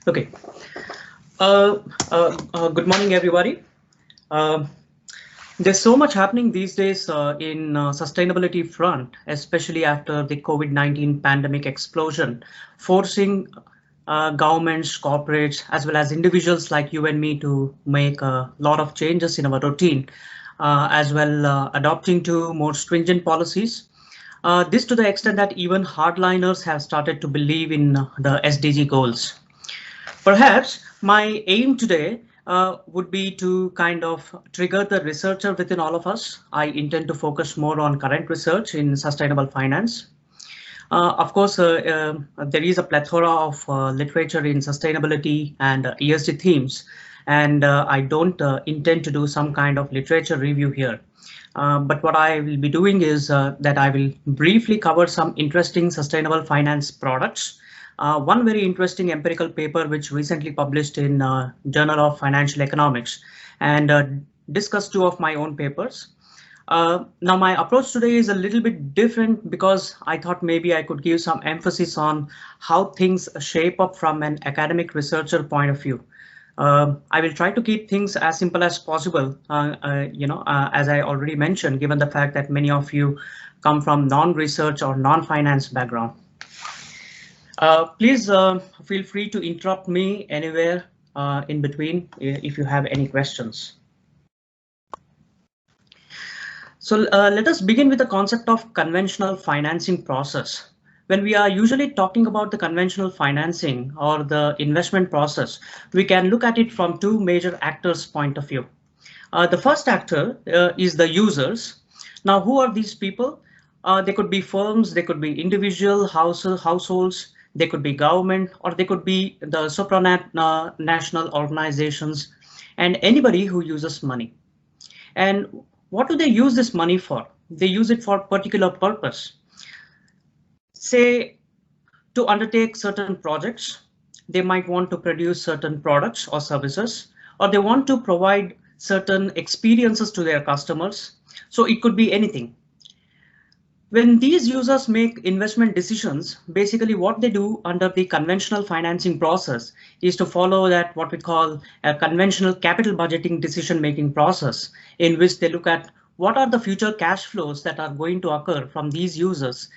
Okay. Good morning, everybody. There's so much happening these days in sustainability front, especially after the COVID-19 pandemic explosion, forcing governments, corporates, as well as individuals like you and me to make a lot of changes in our routine, as well adopting to more stringent policies. This to the extent that even hardliners have started to believe in the SDG goals. Perhaps my aim today would be to kind of trigger the researcher within all of us. I intend to focus more on current research in sustainable finance. Of course, there is a plethora of literature in sustainability and ESG themes, and I don't intend to do some kind of literature review here. But what I will be doing is that I will briefly cover some interesting sustainable finance products. One very interesting empirical paper which recently published in Journal of Financial Economics, and discuss two of my own papers. Now my approach today is a little bit different because I thought maybe I could give some emphasis on how things shape up from an academic researcher point of view. I will try to keep things as simple as possible, as I already mentioned, given the fact that many of you come from non-research or non-finance background. Please feel free to interrupt me anywhere in between if you have any questions. So let us begin with the concept of conventional financing process. When we are usually talking about the conventional financing or the investment process, we can look at it from two major actors' point of view. The first actor is the users. Now, who are these people? They could be firms, they could be individual households, they could be government, or they could be the supranational organizations, and anybody who uses money. And what do they use this money for? They use it for a particular purpose. Say, to undertake certain projects, they might want to produce certain products or services, or they want to provide certain experiences to their customers. So it could be anything. When these users make investment decisions, basically what they do under the conventional financing process is to follow that what we call a conventional capital budgeting decision-making process, in which they look at what are the future cash flows that are going to occur from these users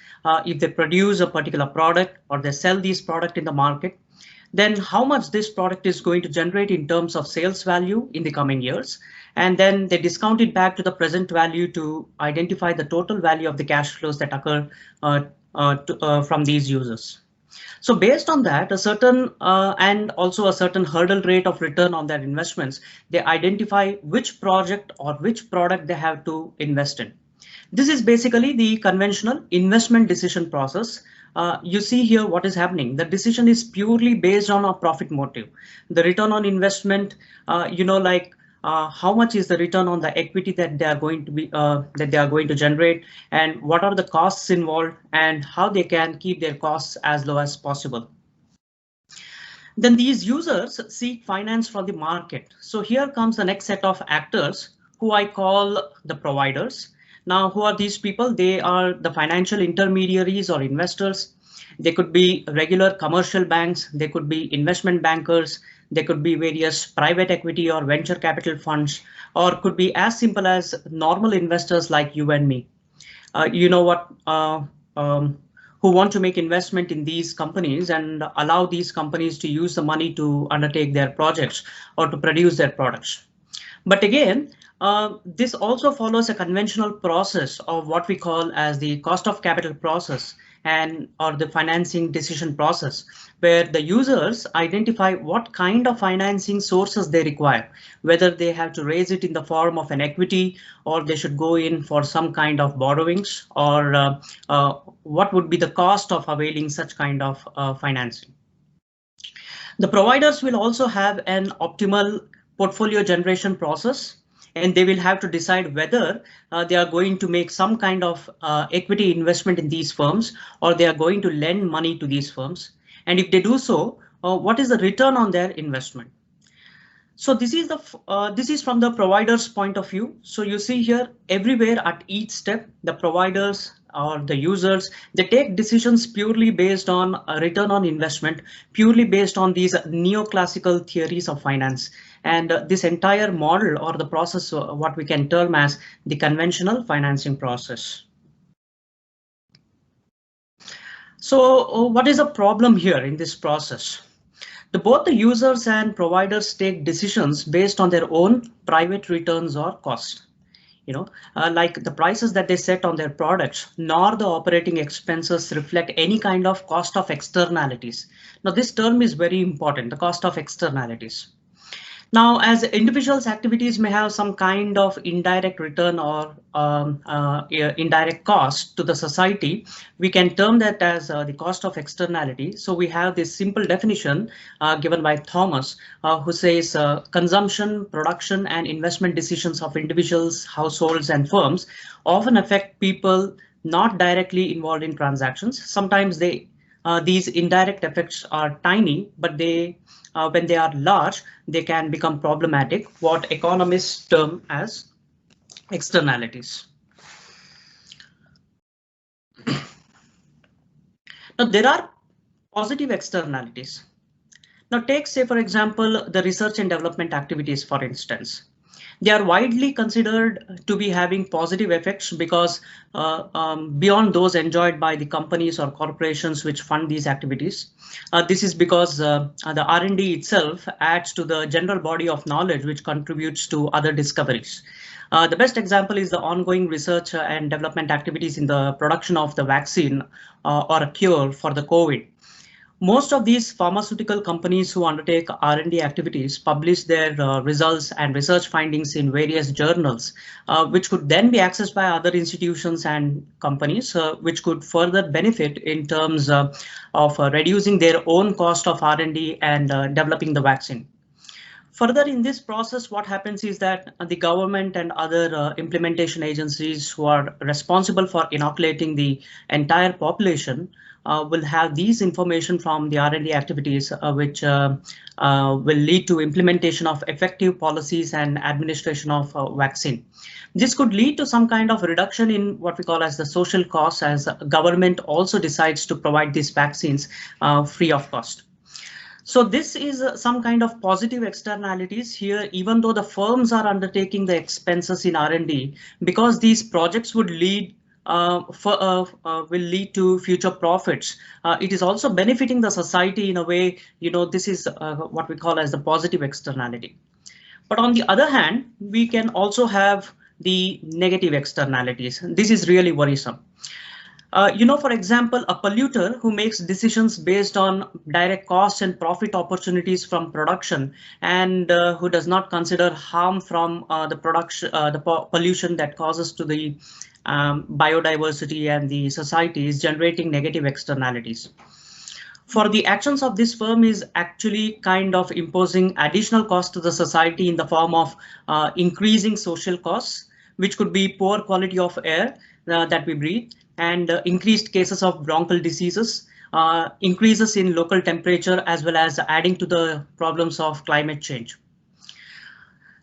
if they produce a particular product or they sell this product in the market. Then how much this product is going to generate in terms of sales value in the coming years. And then they discount it back to the present value to identify the total value of the cash flows that occur from these users. So based on that, a certain and also a certain hurdle rate of return on their investments, they identify which project or which product they have to invest in. This is basically the conventional investment decision process. You see here what is happening. The decision is purely based on a profit motive. The return on investment, how much is the return on the equity that they are going to generate, and what are the costs involved, and how they can keep their costs as low as possible. Then these users seek finance from the market. So here comes the next set of actors who I call the providers. Now, who are these people? They are the financial intermediaries or investors. They could be regular commercial banks. They could be investment bankers. They could be various private equity or venture capital funds, or could be as simple as normal investors like you and me. Who want to make investment in these companies and allow these companies to use the money to undertake their projects or to produce their products. But again, this also follows a conventional process of what we call as the cost of capital process or the financing decision process, where the users identify what kind of financing sources they require, whether they have to raise it in the form of an equity or they should go in for some kind of borrowings, or what would be the cost of availing such kind of financing. The providers will also have an optimal portfolio generation process, and they will have to decide whether they are going to make some kind of equity investment in these firms, or they are going to lend money to these firms. And if they do so, what is the return on their investment? So this is from the provider's point of view. So you see here everywhere at each step, the providers or the users, they take decisions purely based on a return on investment, purely based on these neoclassical theories of finance. And this entire model or the process, what we can term as the conventional financing process. So what is the problem here in this process? Both the users and providers take decisions based on their own private returns or cost. Like the prices that they set on their products, nor the operating expenses reflect any kind of cost of externalities. Now, this term is very important, the cost of externalities. Now, as individuals, activities may have some kind of indirect return or indirect cost to the society. We can term that as the cost of externality. So we have this simple definition given by Thomas, who says consumption, production, and investment decisions of individuals, households, and firms often affect people not directly involved in transactions. Sometimes these indirect effects are tiny, but when they are large, they can become problematic, what economists term as externalities. Now, there are positive externalities. Now, take, say, for example, the research and development activities, for instance. They are widely considered to be having positive effects because beyond those enjoyed by the companies or corporations which fund these activities. This is because the R&D itself adds to the general body of knowledge which contributes to other discoveries. The best example is the ongoing research and development activities in the production of the vaccine or a cure for the COVID. Most of these pharmaceutical companies who undertake R&D activities publish their results and research findings in various journals, which could then be accessed by other institutions and companies, which could further benefit in terms of reducing their own cost of R&D and developing the vaccine. Further, in this process, what happens is that the government and other implementation agencies who are responsible for inoculating the entire population will have these information from the R&D activities, which will lead to implementation of effective policies and administration of vaccine. This could lead to some kind of reduction in what we call as the social costs, as government also decides to provide these vaccines free of cost. So this is some kind of positive externalities here, even though the firms are undertaking the expenses in R&D, because these projects would lead will lead to future profits. It is also benefiting the society in a way, this is what we call as the positive externality. But on the other hand, we can also have the negative externalities. This is really worrisome. For example, a polluter who makes decisions based on direct costs and profit opportunities from production and who does not consider harm from the pollution that causes to the biodiversity and the society is generating negative externalities. For the actions of this firm is actually kind of imposing additional cost to the society in the form of increasing social costs, which could be poor quality of air that we breathe, and increased cases of bronchial diseases, increases in local temperature, as well as adding to the problems of climate change.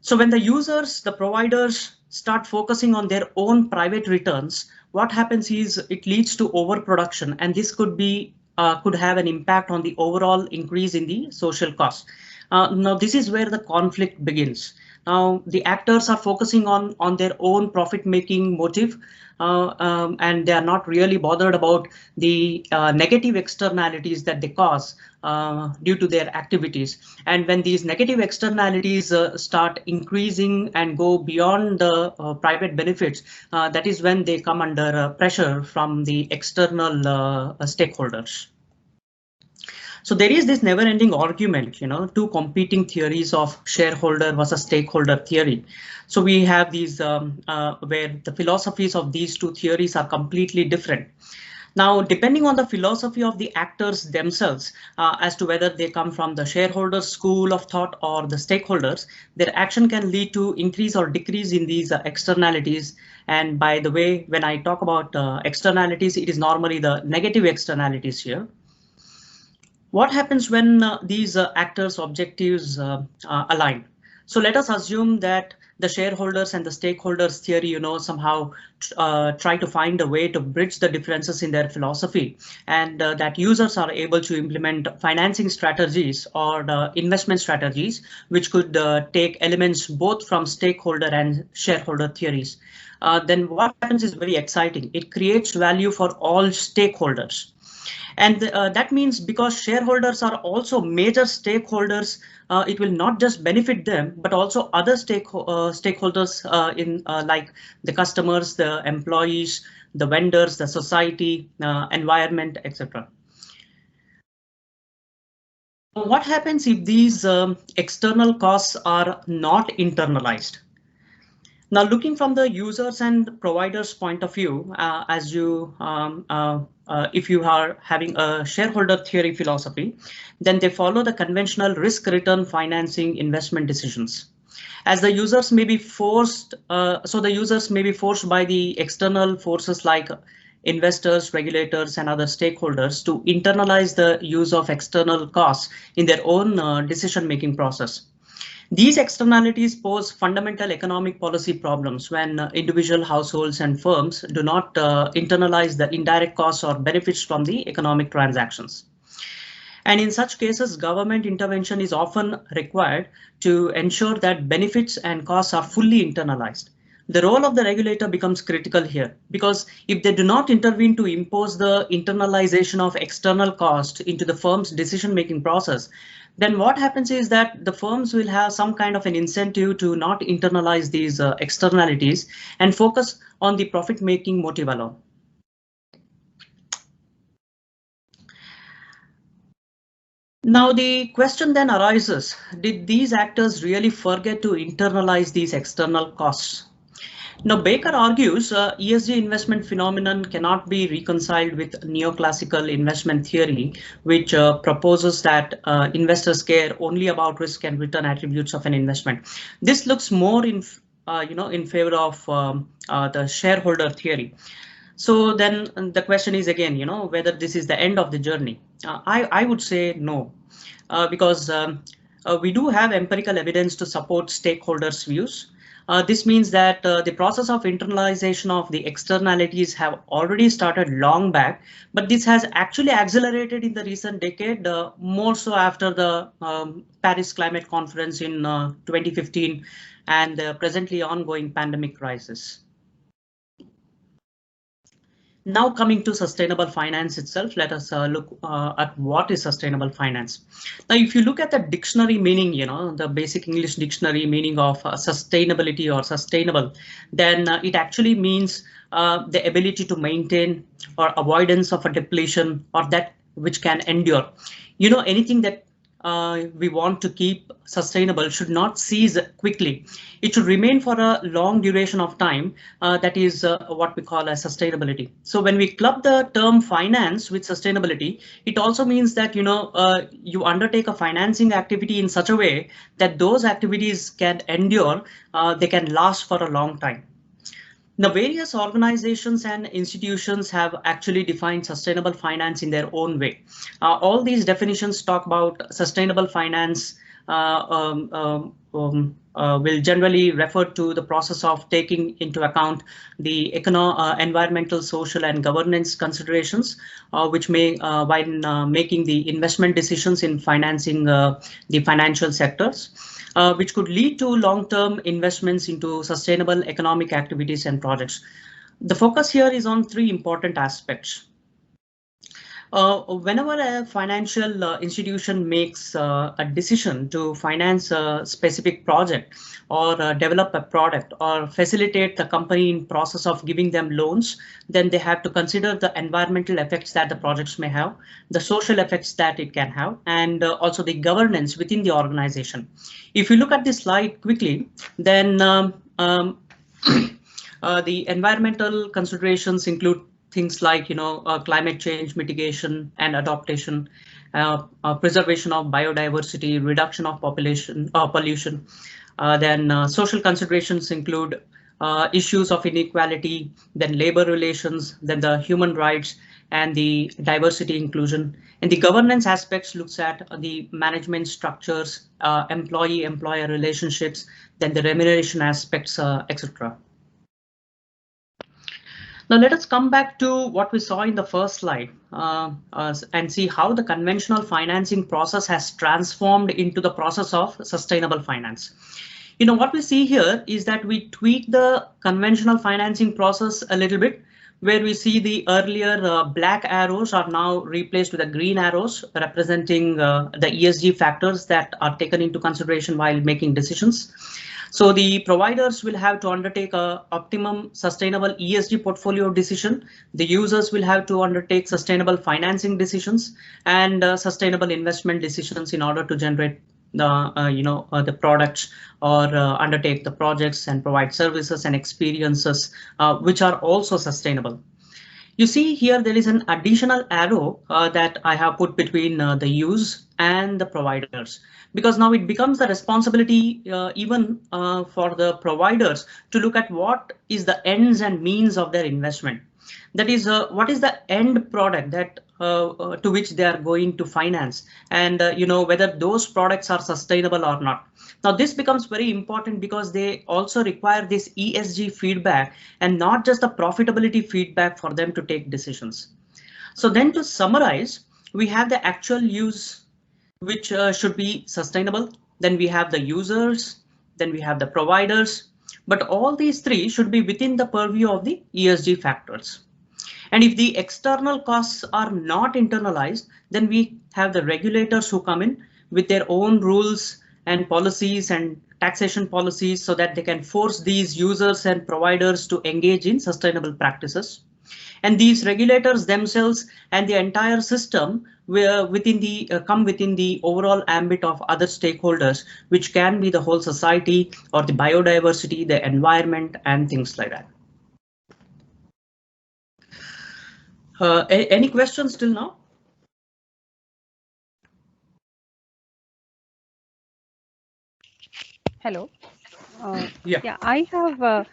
So when the users, the providers start focusing on their own private returns, what happens is it leads to overproduction, and this could have an impact on the overall increase in the social cost. Now, this is where the conflict begins. Now, the actors are focusing on their own profit-making motive, and they are not really bothered about the negative externalities that they cause due to their activities. And when these negative externalities start increasing and go beyond the private benefits, that is when they come under pressure from the external stakeholders. So there is this never-ending argument, two competing theories of shareholder versus stakeholder theory. So we have these where the philosophies of these two theories are completely different. Now, depending on the philosophy of the actors themselves, as to whether they come from the shareholder school of thought or the stakeholders, their action can lead to increase or decrease in these externalities. And by the way, when I talk about externalities, it is normally the negative externalities here. What happens when these actors' objectives align? So let us assume that the shareholders and the stakeholders theory, somehow try to find a way to bridge the differences in their philosophy, and that users are able to implement financing strategies or investment strategies, which could take elements both from stakeholder and shareholder theories. Then what happens is very exciting. It creates value for all stakeholders. And that means because shareholders are also major stakeholders, it will not just benefit them, but also other stakeholders in like the customers, the employees, the vendors, the society, environment, etc. What happens if these external costs are not internalized? Now, looking from the users and providers point of view, if you are having a shareholder theory philosophy, then they follow the conventional risk return financing investment decisions. As the users may be forced, the users may be forced by the external forces like investors, regulators, and other stakeholders to internalize the use of external costs in their own decision-making process. These externalities pose fundamental economic policy problems when individual households and firms do not internalize the indirect costs or benefits from the economic transactions. And in such cases, government intervention is often required to ensure that benefits and costs are fully internalized. The role of the regulator becomes critical here, because if they do not intervene to impose the internalization of external cost into the firm's decision-making process, then what happens is that the firms will have some kind of an incentive to not internalize these externalities and focus on the profit-making motive alone. Now the question then arises, did these actors really forget to internalize these external costs? Now, Baker argues ESG investment phenomenon cannot be reconciled with neoclassical investment theory, which proposes that investors care only about risk and return attributes of an investment. This looks more in favor of the shareholder theory. So then the question is again, whether this is the end of the journey. I would say no, because we do have empirical evidence to support stakeholders' views. This means that the process of internalization of the externalities have already started long back, but this has actually accelerated in the recent decade, more so after the Paris Climate Conference in 2015 and the presently ongoing pandemic crisis. Now coming to sustainable finance itself, let us look at what is sustainable finance. Now, if you look at the dictionary meaning, the basic English dictionary meaning of sustainability or sustainable, then it actually means the ability to maintain or avoidance of a depletion or that which can endure. Anything that we want to keep sustainable should not cease quickly. It should remain for a long duration of time. That is what we call as sustainability. So when we club the term finance with sustainability, it also means that you undertake a financing activity in such a way that those activities can endure, they can last for a long time. The various organizations and institutions have actually defined sustainable finance in their own way. All these definitions talk about sustainable finance will generally refer to the process of taking into account the environmental, social, and governance considerations, which may, while making the investment decisions in financing the financial sectors. Which could lead to long-term investments into sustainable economic activities and projects. The focus here is on three important aspects. Whenever a financial institution makes a decision to finance a specific project or develop a product or facilitate the company in process of giving them loans, then they have to consider the environmental effects that the projects may have, the social effects that it can have, and also the governance within the organization. If you look at this slide quickly, then the environmental considerations include things like climate change mitigation and adaptation, preservation of biodiversity, reduction of pollution. Then social considerations include issues of inequality, then labor relations, then the human rights, and the diversity inclusion. And the governance aspects looks at the management structures, employee-employer relationships, then the remuneration aspects, etc. Now let us come back to what we saw in the first slide and see how the conventional financing process has transformed into the process of sustainable finance. What we see here is that we tweak the conventional financing process a little bit, where we see the earlier black arrows are now replaced with the green arrows representing the ESG factors that are taken into consideration while making decisions. So the providers will have to undertake a optimum sustainable ESG portfolio decision. The users will have to undertake sustainable financing decisions and sustainable investment decisions in order to generate the products or undertake the projects and provide services and experiences which are also sustainable. You see here there is an additional arrow that I have put between the use and the providers, because now it becomes the responsibility even for the providers to look at what is the ends and means of their investment. That is, what is the end product that to which they are going to finance, and whether those products are sustainable or not. Now this becomes very important because they also require this ESG feedback and not just the profitability feedback for them to take decisions. So then to summarize, we have the actual use, which should be sustainable. Then we have the users, then we have the providers, but all these three should be within the purview of the ESG factors. And if the external costs are not internalized, then we have the regulators who come in with their own rules and policies and taxation policies so that they can force these users and providers to engage in sustainable practices. And these regulators themselves and the entire system will come within the overall ambit of other stakeholders, which can be the whole society or the biodiversity, the environment, and things like that. Any questions till now? Hello. Yeah, I have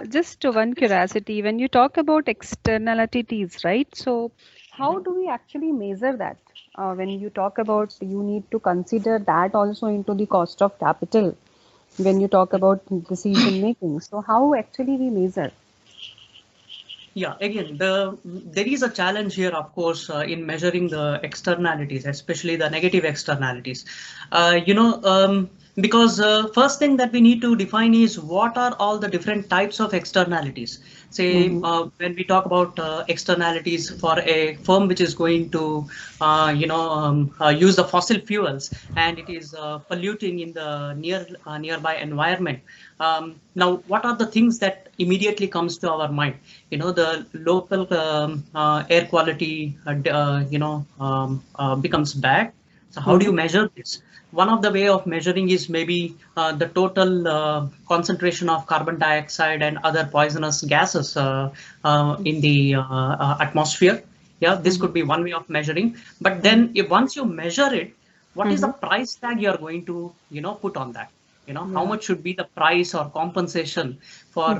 just one curiosity. When you talk about externalities, right? So how do we actually measure that? When you talk about, you need to consider that also into the cost of capital when you talk about decision making. So how actually we measure? Yeah, again, there is a challenge here, of course, in measuring the externalities, especially the negative externalities. Because first thing that we need to define is what are all the different types of externalities. Say, when we talk about externalities for a firm which is going to, use the fossil fuels and it is polluting in the nearby environment. Now, what are the things that immediately comes to our mind? The local air quality, becomes bad. So how do you measure this? One of the way of measuring is maybe the total concentration of carbon dioxide and other poisonous gases in the atmosphere. Yeah, this could be one way of measuring. But then if once you measure it, what is the price tag you are going to, put on that? How much should be the price or compensation for,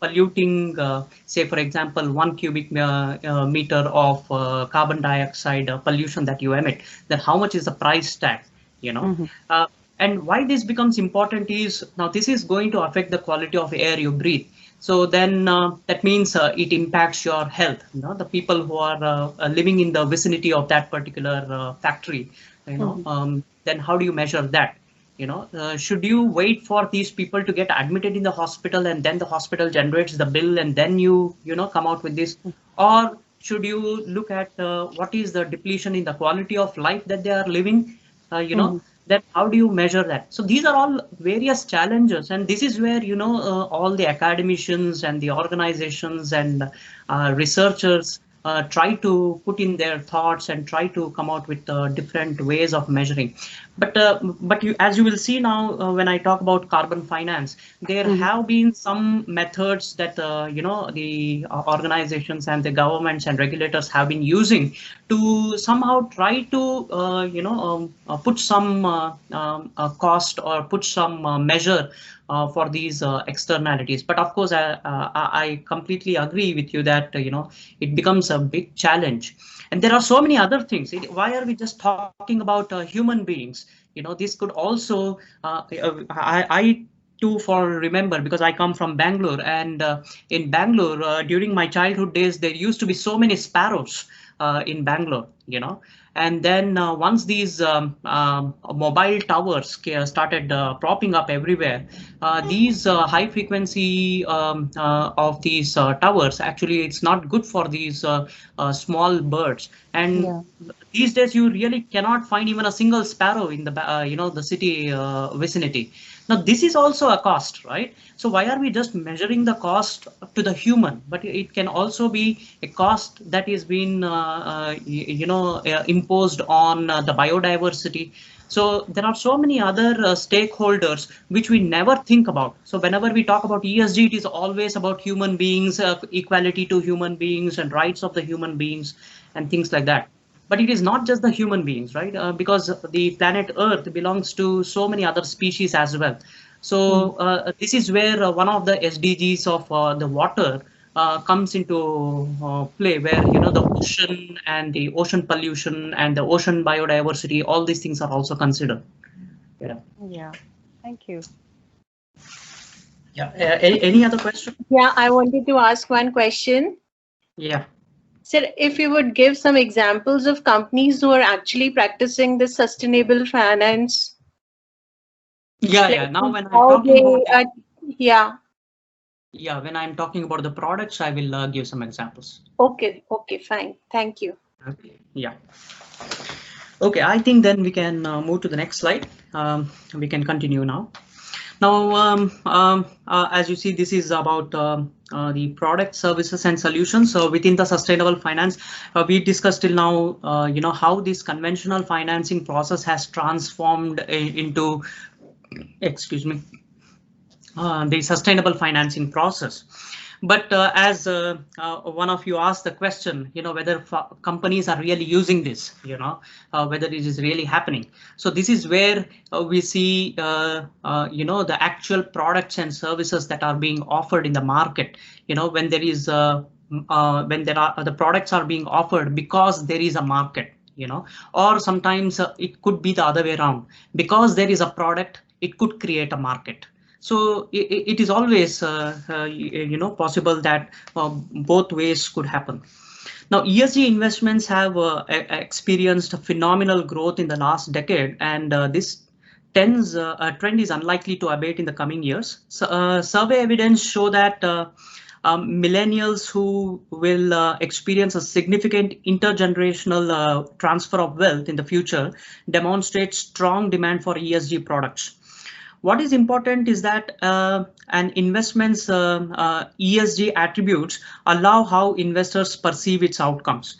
polluting, say, for example, 1 cubic meter of carbon dioxide pollution that you emit, then how much is the price tag? Uh, and why this becomes important is now this is going to affect the quality of air you breathe. So then that means it impacts your health. The people who are living in the vicinity of that particular factory, then how do you measure that? Should you wait for these people to get admitted in the hospital and then the hospital generates the bill and then you come out with this? Or should you look at what is the depletion in the quality of life that they are living? Then how do you measure that? So these are all various challenges, and this is where all the academicians and the organizations and researchers try to put in their thoughts and try to come out with different ways of measuring. But as you will see now, when I talk about carbon finance, there have been some methods that the organizations and the governments and regulators have been using to somehow try to put some cost or put some measure for these externalities. But of course, I completely agree with you that it becomes a big challenge. And there are so many other things. Why are we just talking about human beings? This could also I too for remember, because I come from Bangalore, and in Bangalore during my childhood days there used to be so many sparrows in Bangalore, and then once these mobile towers started propping up everywhere, these high frequency of these towers, actually it's not good for these small birds. And Yeah. these days you really cannot find even a single sparrow in the the city vicinity. Now this is also a cost, right? So why are we just measuring the cost to the human? But it can also be a cost that is being imposed on the biodiversity. So there are so many other stakeholders which we never think about. So whenever we talk about ESG, it is always about human beings, equality to human beings and rights of the human beings and things like that. But it is not just the human beings, right? Because the planet Earth belongs to so many other species as well. Hmm. So this is where one of the SDGs of the water comes into play, where the ocean and the ocean pollution and the ocean biodiversity, all these things are also considered. Yeah. Yeah. Thank you. Yeah. Any other question? Yeah, I wanted to ask one question. Yeah. Sir, if you would give some examples of companies who are actually practicing this sustainable finance, Yeah. like Yeah. Now when I'm how talking about they are, yeah, yeah, when I'm talking about the products, I will give some examples. okay, fine. Thank you. Okay. Yeah. Okay, I think then we can move to the next slide. We can continue now. Now, as you see, this is about the product, services, and solutions. So within the sustainable finance, we discussed till now, how this conventional financing process has transformed into, excuse me, the sustainable financing process. But as one of you asked the question, whether companies are really using this, whether it is really happening. So this is where we see, the actual products and services that are being offered in the market. When there is when there are the products are being offered because there is a market, or sometimes it could be the other way around. Because there is a product, it could create a market. So it is always possible that both ways could happen. Now ESG investments have experienced a phenomenal growth in the last decade, and this trend is unlikely to abate in the coming years. So, survey evidence show that millennials who will experience a significant intergenerational transfer of wealth in the future demonstrate strong demand for ESG products. What is important is that an investment's ESG attributes allow how investors perceive its outcomes.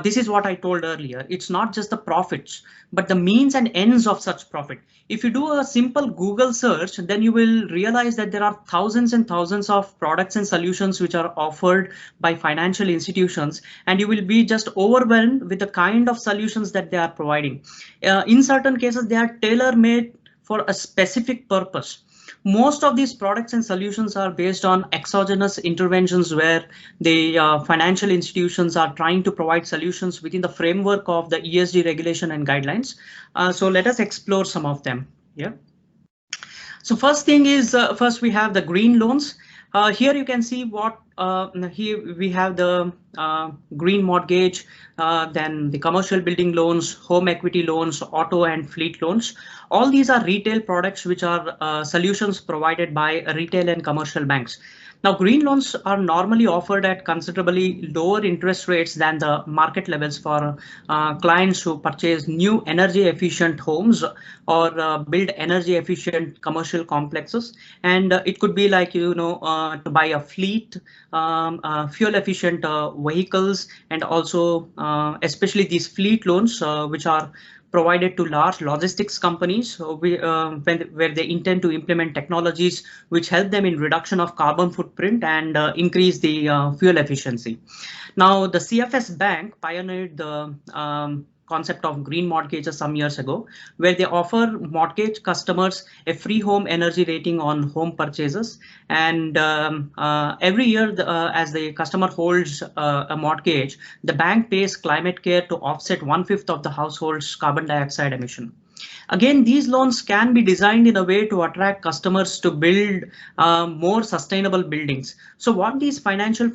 This is what I told earlier. It's not just the profits, but the means and ends of such profit. If you do a simple Google search, then you will realize that there are thousands and thousands of products and solutions which are offered by financial institutions, and you will be just overwhelmed with the kind of solutions that they are providing. In certain cases, they are tailor-made for a specific purpose. Most of these products and solutions are based on exogenous interventions, where the financial institutions are trying to provide solutions within the framework of the ESG regulation and guidelines. So let us explore some of them. Yeah. So first thing is, first we have the green loans. Here you can see what here we have the green mortgage, then the commercial building loans, home equity loans, auto and fleet loans. All these are retail products which are solutions provided by retail and commercial banks. Now, green loans are normally offered at considerably lower interest rates than the market levels for clients who purchase new energy efficient homes or build energy efficient commercial complexes. And it could be like, to buy a fleet, fuel efficient vehicles, and also especially these fleet loans, which are provided to large logistics companies where they intend to implement technologies which help them in reduction of carbon footprint and increase the fuel efficiency. Now, the CFS Bank pioneered the concept of green mortgages some years ago, where they offer mortgage customers a free home energy rating on home purchases. And every year, as the customer holds a mortgage, the bank pays climate care to offset 1/5 of the household's carbon dioxide emission. Again, these loans can be designed in a way to attract customers to build more sustainable buildings. So what these financial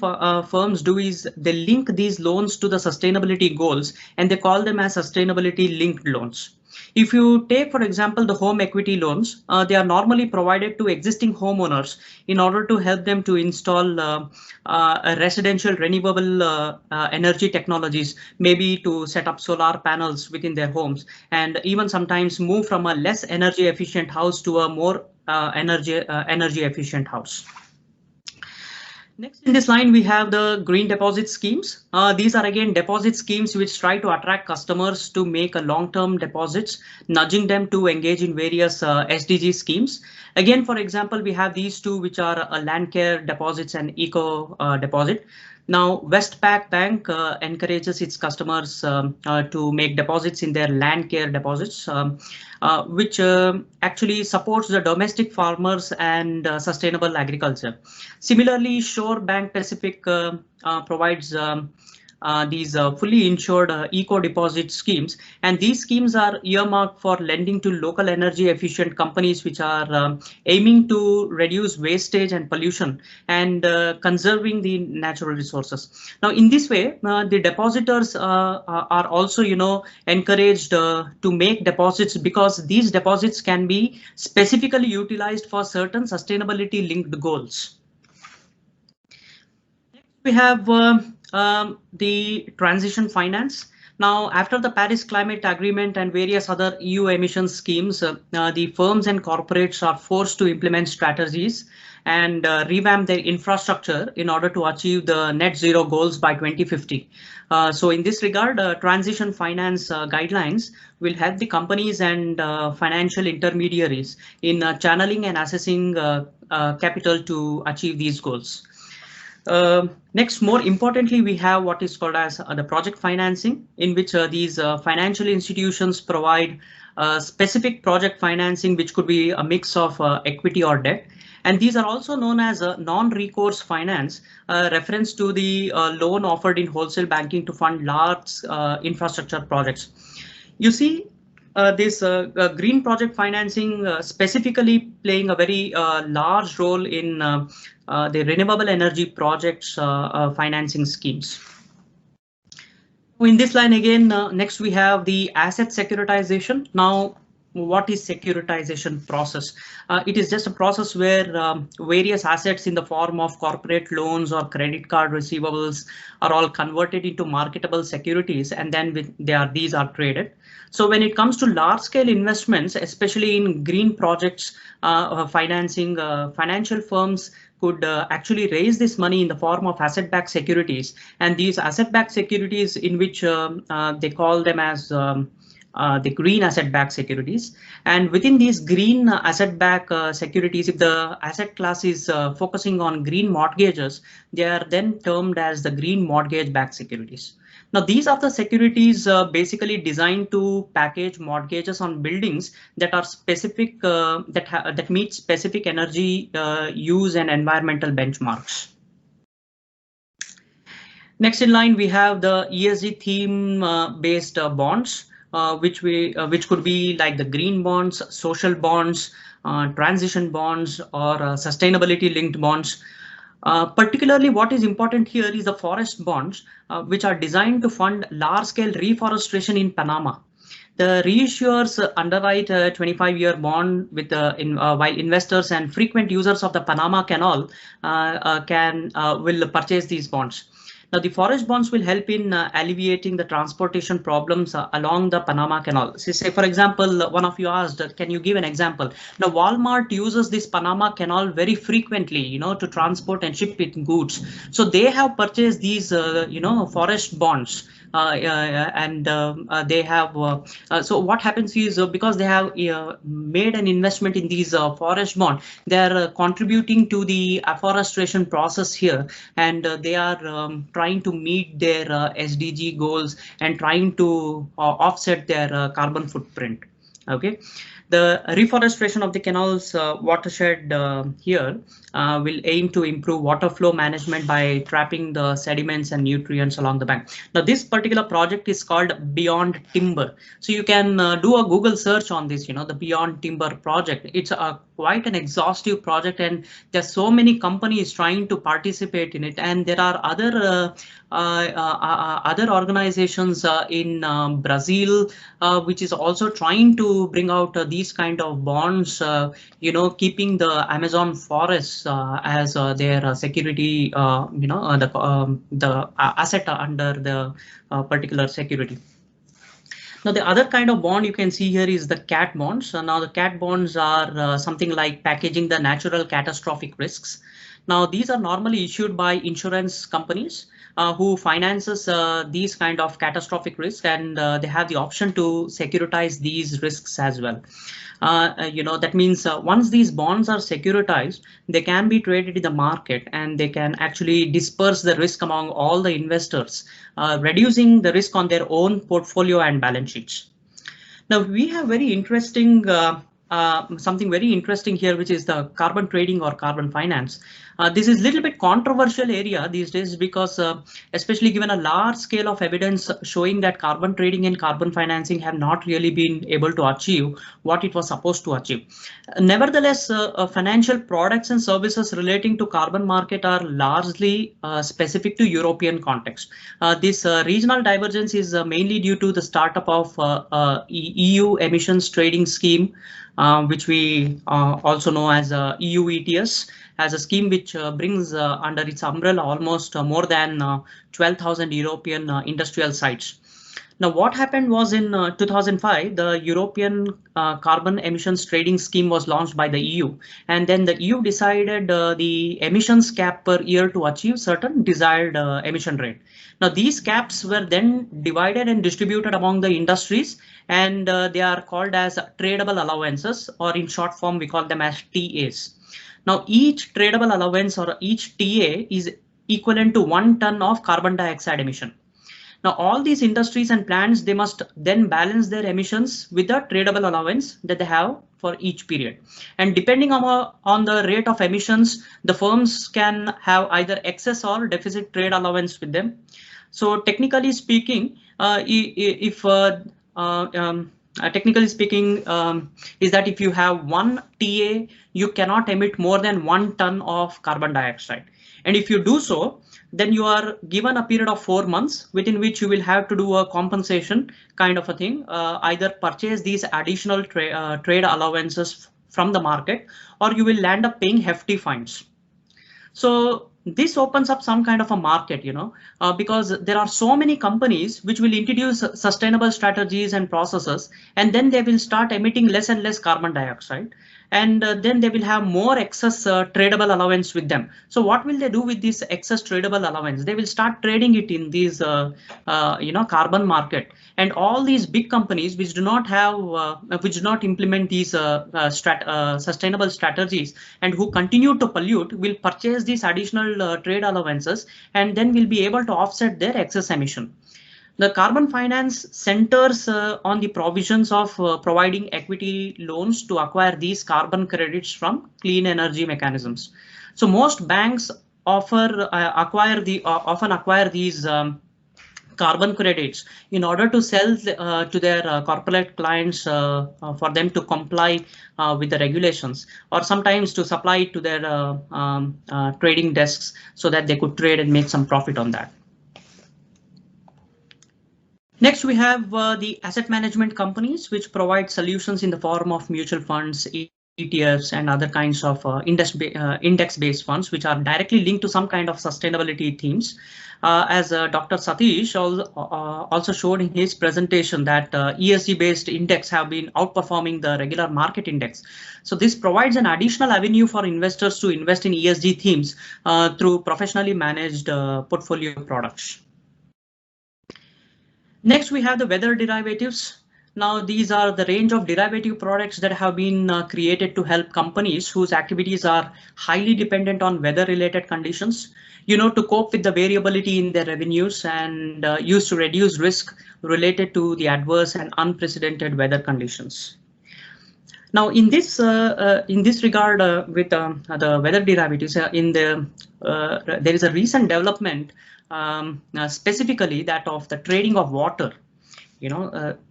firms do is they link these loans to the sustainability goals, and they call them as sustainability linked loans. If you take, for example, the home equity loans, they are normally provided to existing homeowners in order to help them to install residential renewable energy technologies, maybe to set up solar panels within their homes, and even sometimes move from a less energy efficient house to a more energy efficient house. Next in this line, we have the green deposit schemes. These are again deposit schemes which try to attract customers to make a long-term deposits, nudging them to engage in various SDG schemes. Again, for example, we have these two, which are land care deposits and eco deposit. Now, Westpac Bank encourages its customers to make deposits in their land care deposits, which actually supports the domestic farmers and sustainable agriculture. Similarly, Shore Bank Pacific provides these fully insured eco deposit schemes, and these schemes are earmarked for lending to local energy efficient companies which are aiming to reduce wastage and pollution and conserving the natural resources. Now, in this way, the depositors are also, encouraged to make deposits, because these deposits can be specifically utilized for certain sustainability linked goals. Next, we have the transition finance. Now, after the Paris Climate Agreement and various other EU emissions schemes, the firms and corporates are forced to implement strategies and revamp their infrastructure in order to achieve the net zero goals by 2050. So in this regard, transition finance guidelines will help the companies and financial intermediaries in channeling and assessing capital to achieve these goals. Next, more importantly, we have what is called as the project financing, in which these financial institutions provide specific project financing, which could be a mix of equity or debt. And these are also known as non-recourse finance, reference to the loan offered in wholesale banking to fund large infrastructure projects. You see, this green project financing specifically playing a very large role in the renewable energy projects financing schemes. In this line again, next we have the asset securitization. Now, what is securitization process? It is just a process where various assets in the form of corporate loans or credit card receivables are all converted into marketable securities, and then these are traded. So when it comes to large scale investments, especially in green projects financing, financial firms could actually raise this money in the form of asset-backed securities, and these asset-backed securities, in which they call them as the green asset-backed securities. And within these green asset-backed securities, if the asset class is focusing on green mortgages, they are then termed as the green mortgage-backed securities. Now, these are the securities basically designed to package mortgages on buildings that are specific, that meet specific energy use and environmental benchmarks. Next in line, we have the ESG theme based bonds, which could be like the green bonds, social bonds, transition bonds, or sustainability linked bonds. Particularly what is important here is the forest bonds, which are designed to fund large scale reforestation in Panama. The reissuers underwrite a 25-year bond with while investors and frequent users of the Panama Canal will purchase these bonds. Now, the forest bonds will help in alleviating the transportation problems along the Panama Canal. So say, for example, one of you asked, can you give an example? Now, Walmart uses this Panama Canal very frequently, to transport and ship its goods. So they have purchased these, forest bonds and they have. So what happens is because they have made an investment in these forest bond, they are contributing to the afforestation process here, and they are trying to meet their SDG goals and trying to offset their carbon footprint. Okay. The reforestation of the canals watershed here will aim to improve water flow management by trapping the sediments and nutrients along the bank. Now, this particular project is called Beyond Timber. So you can do a Google search on this, the Beyond Timber project. It's quite an exhaustive project, and there's so many companies trying to participate in it. And there are other organizations in Brazil, which is also trying to bring out these kind of bonds, keeping the Amazon forests as their security, the asset under the particular security. Now, the other kind of bond you can see here is the CAT bonds. So now the CAT bonds are something like packaging the natural catastrophic risks. Now, these are normally issued by insurance companies who finances these kind of catastrophic risks, and they have the option to securitize these risks as well. That means once these bonds are securitized, they can be traded in the market, and they can actually disperse the risk among all the investors, reducing the risk on their own portfolio and balance sheets. Now, we have very interesting something very interesting here, which is the carbon trading or carbon finance. This is a little bit controversial area these days because especially given a large scale of evidence showing that carbon trading and carbon financing have not really been able to achieve what it was supposed to achieve. Nevertheless, financial products and services relating to carbon market are largely specific to European context. This regional divergence is mainly due to the startup of EU emissions trading scheme, which we also know as EU ETS, as a scheme which brings under its umbrella almost more than 12,000 European industrial sites. Now, what happened was in 2005, the European carbon emissions trading scheme was launched by the EU, and then the EU decided the emissions cap per year to achieve certain desired emission rate. Now, these caps were then divided and distributed among the industries, and they are called as tradable allowances, or in short form, we call them as TAs. Now, each tradable allowance or each TA is equivalent to 1 ton of carbon dioxide emission. Now, all these industries and plants, they must then balance their emissions with the tradable allowance that they have for each period. And depending on the rate of emissions, the firms can have either excess or deficit trade allowance with them. So technically speaking, is that if you have 1 TA, you cannot emit more than 1 ton of carbon dioxide. And if you do so, then you are given a period of 4 months within which you will have to do a compensation kind of a thing, either purchase these additional trade allowances from the market, or you will land up paying hefty fines. So this opens up some kind of a market, because there are so many companies which will introduce sustainable strategies and processes, and then they will start emitting less and less carbon dioxide. And then they will have more excess tradable allowance with them. So what will they do with this excess tradable allowance? They will start trading it in these, carbon market. And all these big companies which do not have, which do not implement these sustainable strategies and who continue to pollute will purchase these additional trade allowances, and then will be able to offset their excess emission. The carbon finance centers on the provisions of providing equity loans to acquire these carbon credits from clean energy mechanisms. So most banks often acquire these carbon credits in order to sell to their corporate clients for them to comply with the regulations, or sometimes to supply it to their trading desks so that they could trade and make some profit on that. Next, we have the asset management companies, which provide solutions in the form of mutual funds, ETFs, and other kinds of index-based funds, which are directly linked to some kind of sustainability themes. As Dr. Satish also showed in his presentation, that ESG-based index have been outperforming the regular market index. So this provides an additional avenue for investors to invest in ESG themes through professionally managed portfolio products. Next, we have the weather derivatives. Now, these are the range of derivative products that have been created to help companies whose activities are highly dependent on weather-related conditions, to cope with the variability in their revenues and used to reduce risk related to the adverse and unprecedented weather conditions. Now, in this regard, with the weather derivatives, there is a recent development, specifically that of the trading of water.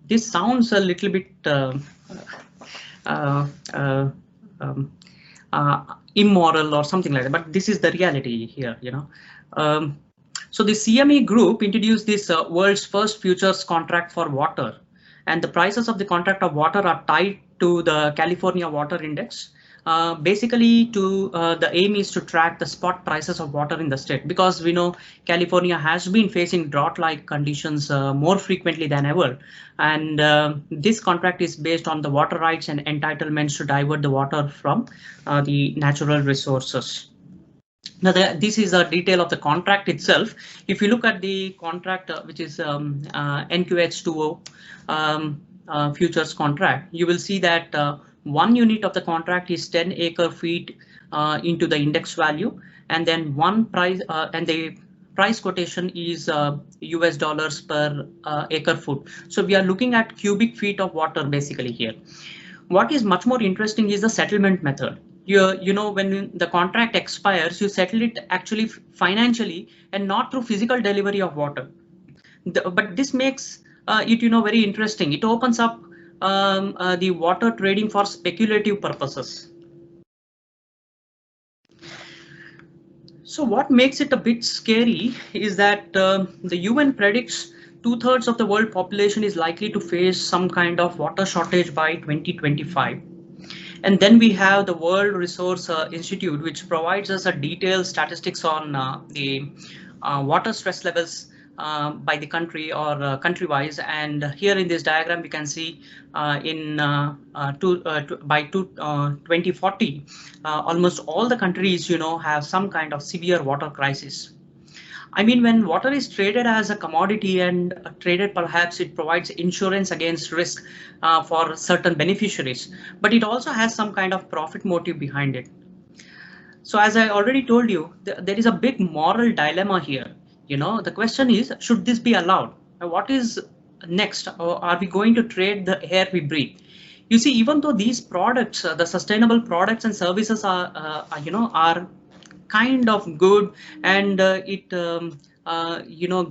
This sounds a little bit uh, uh, um, immoral or something like that, but this is the reality here. So the CME group introduced this world's first futures contract for water, and the prices of the contract of water are tied to the California Water Index. Basically, the aim is to track the spot prices of water in the state, because we know California has been facing drought-like conditions more frequently than ever, and this contract is based on the water rights and entitlements to divert the water from the natural resources. Now, this is a detail of the contract itself. If you look at the contract, which is NQH20 futures contract, you will see that 1 unit of the contract is 10 acre-feet into the index value, and then one price and the price quotation is US dollars per acre-foot. So we are looking at cubic feet of water basically here. What is much more interesting is the settlement method. When the contract expires, you settle it actually financially and not through physical delivery of water. But this makes it very interesting. It opens up the water trading for speculative purposes. So what makes it a bit scary is that the UN predicts 2/3 of the world population is likely to face some kind of water shortage by 2025. And then we have the World Resource Institute, which provides us a detailed statistics on the water stress levels by the country or country-wise. And here in this diagram, we can see by 2040, almost all the countries, have some kind of severe water crisis. I mean, when water is traded as a commodity and traded, perhaps it provides insurance against risk for certain beneficiaries, but it also has some kind of profit motive behind it. So as I already told you, there is a big moral dilemma here. The question is, should this be allowed? What is next? Or are we going to trade the air we breathe? You see, even though these products, the sustainable products and services are kind of good, and it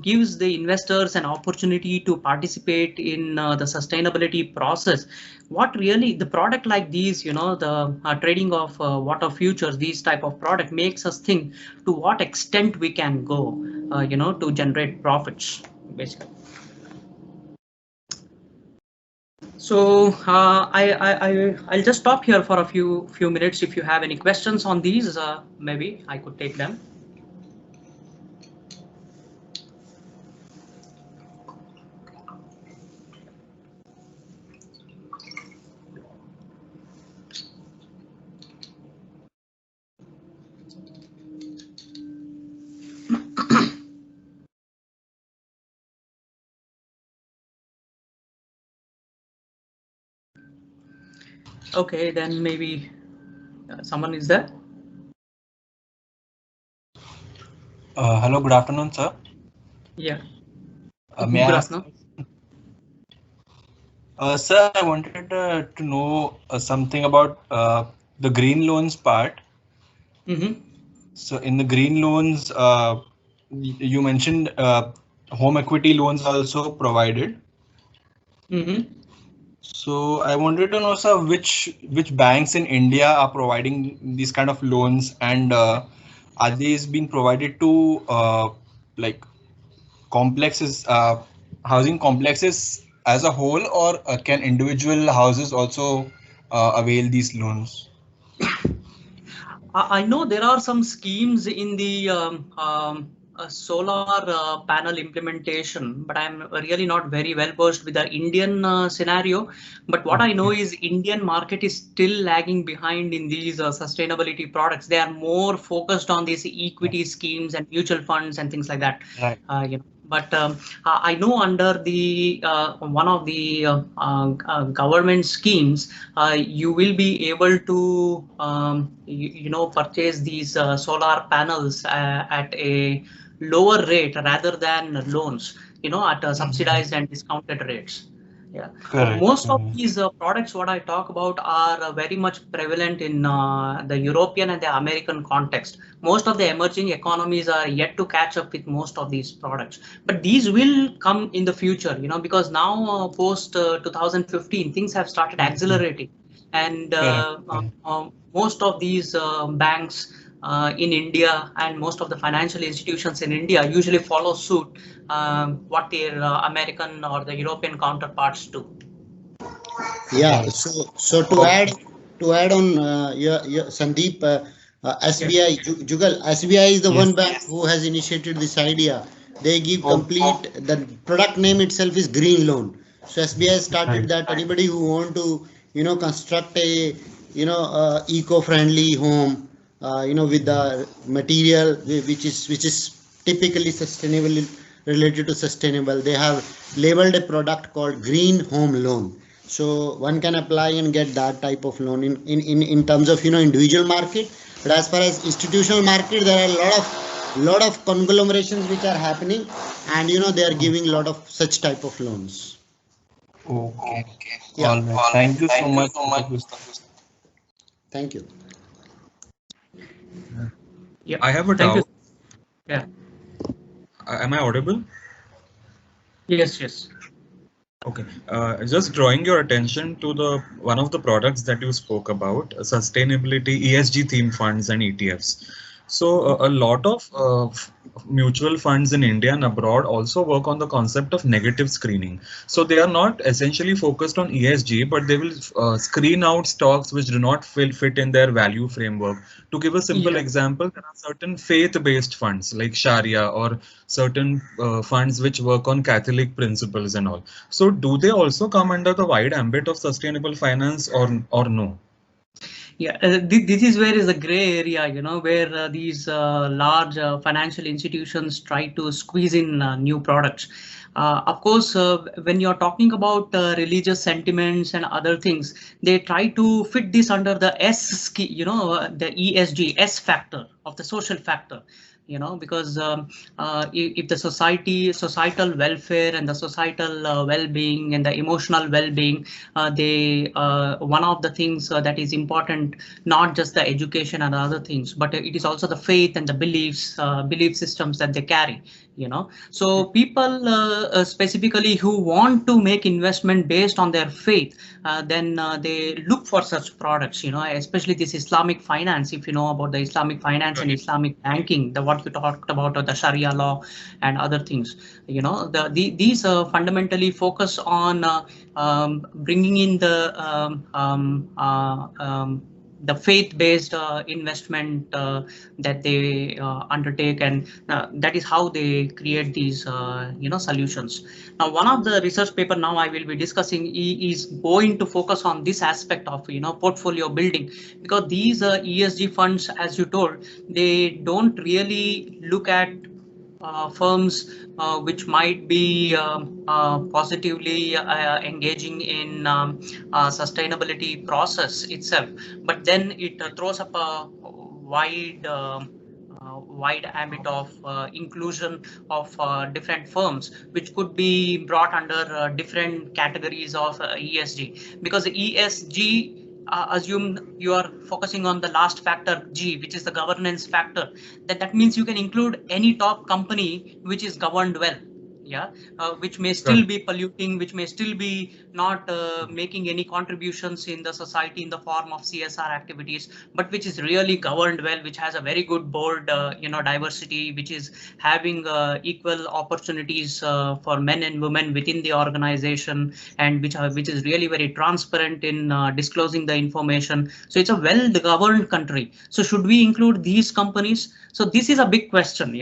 gives the investors an opportunity to participate in the sustainability process. What really the product like these, the trading of water futures, these type of product makes us think to what extent we can go, to generate profits, basically. So I'll just stop here for a few minutes. If you have any questions on these, maybe I could take them. Okay, then maybe someone is there. Hello, good afternoon, sir. Yeah. May I ask? Sir, I wanted to know something about the green loans part. Mm-hmm. So in the green loans, you mentioned home equity loans are also provided. Mm-hmm. So I wanted to know, sir, which banks in India are providing these kind of loans, and are these being provided to like complexes, housing complexes as a whole, or can individual houses also avail these loans? I know there are some schemes in the solar panel implementation, but I'm really not very well versed with the Indian scenario. But what I know is Indian market is still lagging behind in these sustainability products. They are more focused on these equity schemes and mutual funds and things like that. Right. But I know under the one of the government schemes, you will be able to purchase these solar panels at a lower rate rather than loans, at subsidized and discounted rates. Yeah. Correct. Most of these products, what I talk about, are very much prevalent in the European and the American context. Most of the emerging economies are yet to catch up with most of these products, but these will come in the future, because now post 2015 things have started accelerating, and Correct. most of these banks in India and most of the financial institutions in India usually follow suit what their American or the European counterparts do. Yeah. Right. So to add on your Sandeep, Yes. SBI Jugal, SBI is the Yes. one bank who has initiated this idea. They give Oh, complete, the product name itself is green loan. So SBI started right. that anybody who want to construct a eco-friendly home, with the material which is typically sustainable, related to sustainable, they have labeled a product called green home loan. So one can apply and get that type of loan in terms of individual market. But as far as institutional market, there are a lot of conglomerations which are happening, and they are giving a lot of such type of loans. Okay. Yeah. All right. Thank you so much. Thank you. Yeah. I have a Thank you. doubt. Yeah. Am I audible? Yes. Yes. Okay. Just drawing your attention to the one of the products that you spoke about, sustainability, ESG theme funds and ETFs. So a lot of mutual funds in India and abroad also work on the concept of negative screening. So they are not essentially focused on ESG, but they will screen out stocks which do not fit in their value framework. To give a simple Yeah. example, there are certain faith-based funds like Sharia or certain funds which work on Catholic principles and all. So do they also come under the wide ambit of sustainable finance or no? Yeah, this is where is the gray area, where these large financial institutions try to squeeze in new products. Of course, when you're talking about religious sentiments and other things, they try to fit this under the the ESG S factor of the social factor. Because if the societal welfare and the societal well-being and the emotional well-being, they one of the things that is important, not just the education and other things, but it is also the faith and the belief systems that they carry. So people specifically who want to make investment based on their faith, then they look for such products, especially this Islamic finance. If you know about the Islamic finance and Islamic banking, the what you talked about, or the Sharia law and other things, these fundamentally focus on bringing in the faith-based investment that they undertake, and that is how they create these solutions. Now, one of the research paper now I will be discussing is going to focus on this aspect of portfolio building, because these ESG funds, as you told, they don't really look at firms which might be positively engaging in sustainability process itself, but then it throws up a wide ambit of inclusion of different firms, which could be brought under different categories of ESG, because the ESG, assume you are focusing on the last factor G, which is the governance factor. That means you can include any top company which is governed well. Yeah, which may still be polluting, which may still be not making any contributions in the society in the form of CSR activities, but which is really governed well, which has a very good board, diversity, which is having equal opportunities for men and women within the organization, and which is really very transparent in disclosing the information. So it's a well-governed country. So should we include these companies? So this is a big question,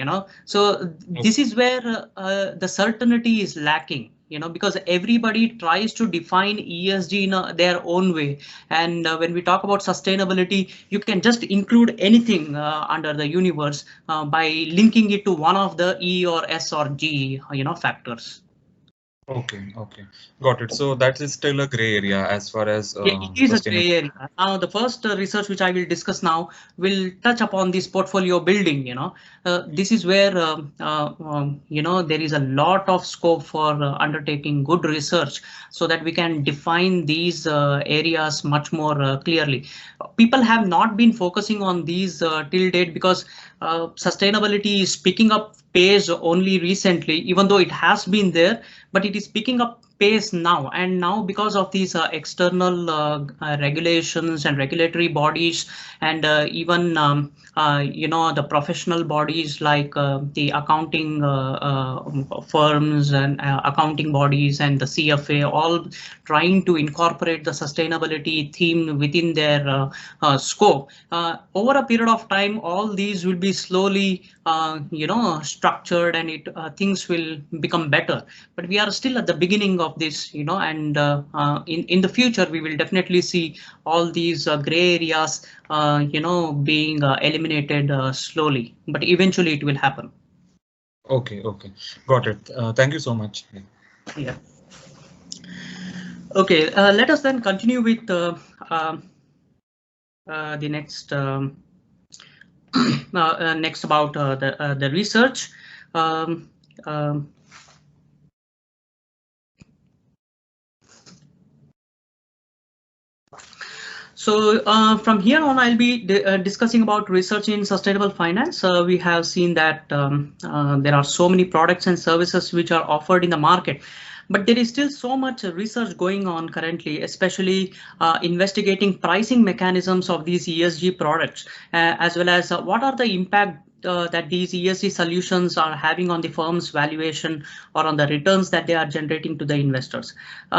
So this is where the certainty is lacking, because everybody tries to define ESG in their own way. And when we talk about sustainability, you can just include anything under the universe by linking it to one of the E or S or G, factors. Okay, okay, got it. So that is still a gray area as far as Yeah, it is a sustainable. gray area. Now, the first research which I will discuss now will touch upon this portfolio building. This is where there is a lot of scope for undertaking good research so that we can define these areas much more clearly. People have not been focusing on these till date because sustainability is picking up pace only recently, even though it has been there, but it is picking up pace now. And now, because of these external regulations and regulatory bodies, and even the professional bodies like the accounting firms and accounting bodies and the CFA, all trying to incorporate the sustainability theme within their scope. Over a period of time, all these will be slowly structured, and things will become better. But we are still at the beginning of this, and in the future we will definitely see all these gray areas being eliminated slowly, but eventually it will happen. Okay, okay, got it. Thank you so much. Yeah. Okay, let us then continue with the next next about the research. So from here on, I'll be discussing about research in sustainable finance. We have seen that there are so many products and services which are offered in the market, but there is still so much research going on currently, especially investigating pricing mechanisms of these ESG products, as well as what are the impact that these ESG solutions are having on the firm's valuation or on the returns that they are generating to the investors.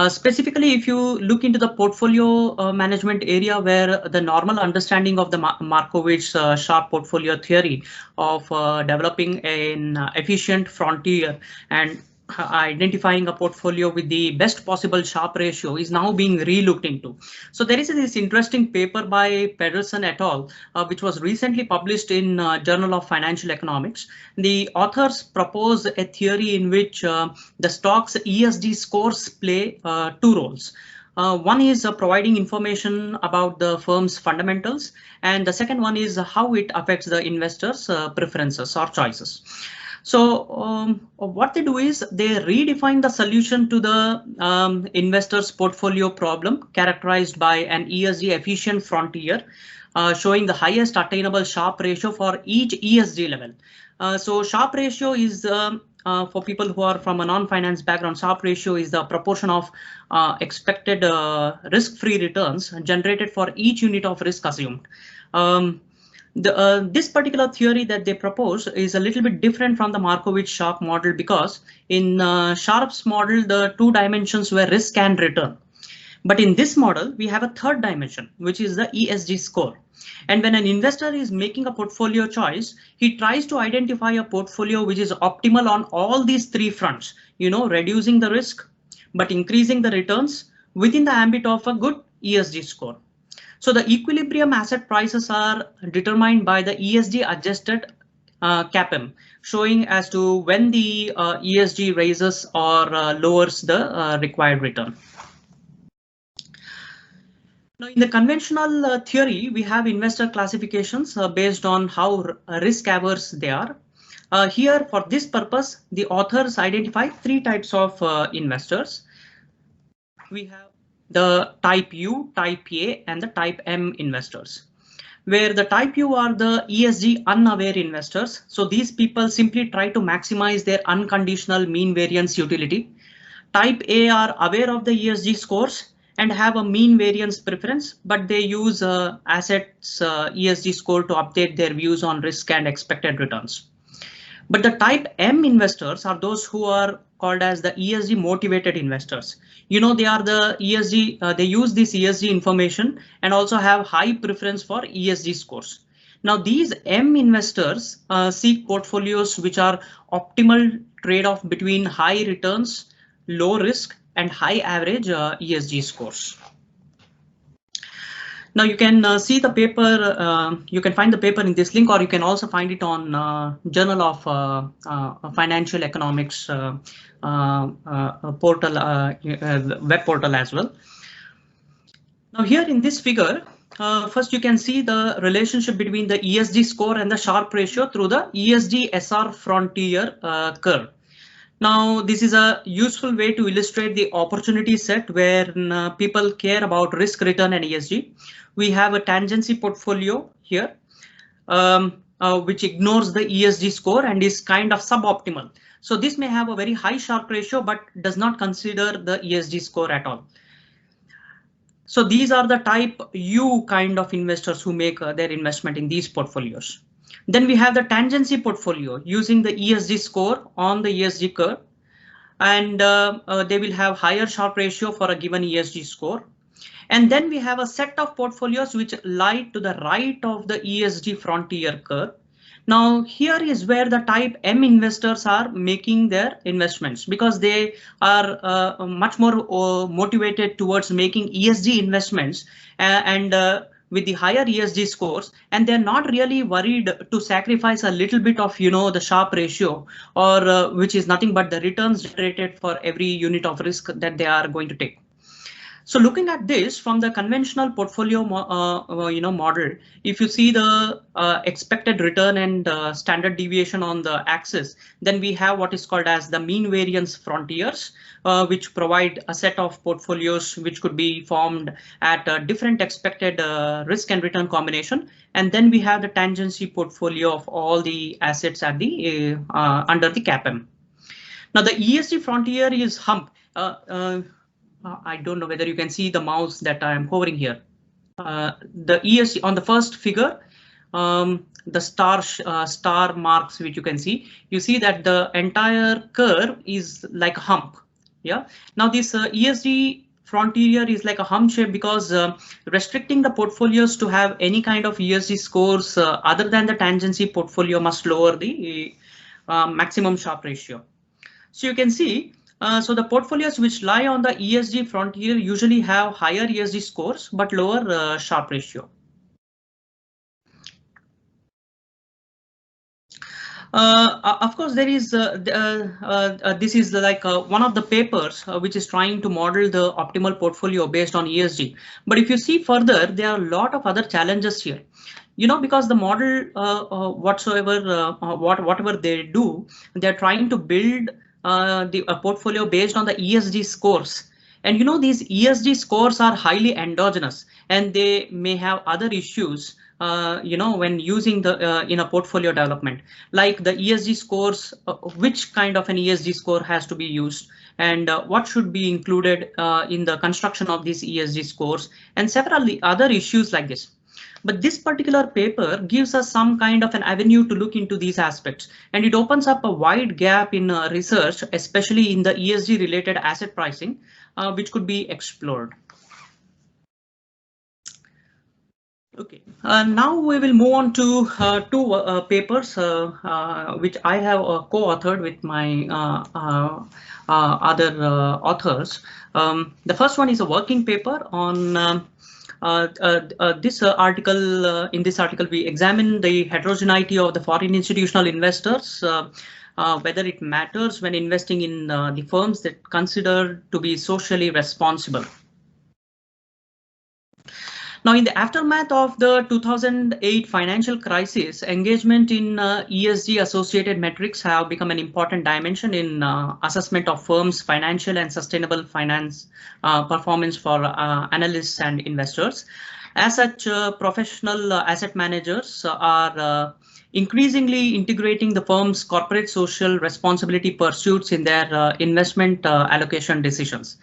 Specifically, if you look into the portfolio management area, where the normal understanding of the Markowitz-Sharpe portfolio theory of developing an efficient frontier and identifying a portfolio with the best possible Sharpe ratio is now being re-looked into. So there is this interesting paper by Pedersen et al., which was recently published in Journal of Financial Economics. The authors propose a theory in which the stock's ESG scores play two roles. One is providing information about the firm's fundamentals, and the second one is how it affects the investors' preferences or choices. So what they do is they redefine the solution to the investor's portfolio problem, characterized by an ESG efficient frontier, showing the highest attainable Sharpe ratio for each ESG level. So Sharpe ratio is for people who are from a non-finance background, Sharpe ratio is the proportion of expected risk-free returns generated for each unit of risk assumed. This particular theory that they propose is a little bit different from the Markowitz-Sharpe model, because in Sharpe's model, the two dimensions were risk and return. But in this model, we have a third dimension, which is the ESG score. And when an investor is making a portfolio choice, he tries to identify a portfolio which is optimal on all these three fronts, reducing the risk, but increasing the returns within the ambit of a good ESG score. So the equilibrium asset prices are determined by the ESG adjusted CAPM, showing as to when the ESG raises or lowers the required return. Now, in the conventional theory, we have investor classifications based on how risk averse they are. Here, for this purpose, the authors identify three types of investors. We have the type U, type A, and the type M investors, where the type U are the ESG unaware investors. So these people simply try to maximize their unconditional mean variance utility. Type A are aware of the ESG scores and have a mean variance preference, but they use assets ESG score to update their views on risk and expected returns. But the type M investors are those who are called as the ESG motivated investors. They are the ESG, they use this ESG information and also have high preference for ESG scores. Now, these M investors seek portfolios which are optimal trade-off between high returns, low risk and high average ESG scores. Now you can see the paper, you can find the paper in this link, or you can also find it on Journal of Financial Economics portal, web portal as well. Now here in this figure, first you can see the relationship between the ESG score and the Sharpe ratio through the ESG SR frontier curve. Now, this is a useful way to illustrate the opportunity set where people care about risk, return and ESG. We have a tangency portfolio here, which ignores the ESG score and is kind of suboptimal. So this may have a very high Sharpe ratio, but does not consider the ESG score at all. So these are the type U kind of investors who make their investment in these portfolios. Then we have the tangency portfolio using the ESG score on the ESG curve, and they will have higher Sharpe ratio for a given ESG score. And then we have a set of portfolios which lie to the right of the ESG frontier curve. Now here is where the type M investors are making their investments, because they are much more motivated towards making ESG investments and with the higher ESG scores, and they're not really worried to sacrifice a little bit of, the Sharpe ratio, or which is nothing but the returns generated for every unit of risk that they are going to take. So looking at this from the conventional portfolio model, if you see the expected return and standard deviation on the axis, then we have what is called as the mean variance frontiers, which provide a set of portfolios which could be formed at a different expected risk and return combination. And then we have the tangency portfolio of all the assets at the under the CAPM. Now the ESG frontier is hump. I don't know whether you can see the mouse that I am hovering here. The ESG on the first figure, the star marks which you can see, you see that the entire curve is like a hump. Yeah. Now this ESG frontier is like a hump shape because restricting the portfolios to have any kind of ESG scores other than the tangency portfolio must lower the maximum Sharpe ratio. So you can see. So the portfolios which lie on the ESG frontier usually have higher ESG scores but lower Sharpe ratio. Of course, there is this is like one of the papers which is trying to model the optimal portfolio based on ESG. But if you see further, there are a lot of other challenges here. Because the model whatever they do, they're trying to build the portfolio based on the ESG scores. And these ESG scores are highly endogenous and they may have other issues when using the in a portfolio development, like the ESG scores, which kind of an ESG score has to be used and what should be included in the construction of these ESG scores, and several other issues like this. But this particular paper gives us some kind of an avenue to look into these aspects, and it opens up a wide gap in research, especially in the ESG related asset pricing, which could be explored. Okay, now we will move on to two papers which I have co-authored with my other authors. The first one is a working paper on this article. In this article, we examine the heterogeneity of the foreign institutional investors, whether it matters when investing in the firms that consider to be socially responsible. Now, in the aftermath of the 2008 financial crisis, engagement in ESG associated metrics have become an important dimension in assessment of firms' financial and sustainable finance performance for analysts and investors. As such, professional asset managers are increasingly integrating the firm's corporate social responsibility pursuits in their investment allocation decisions.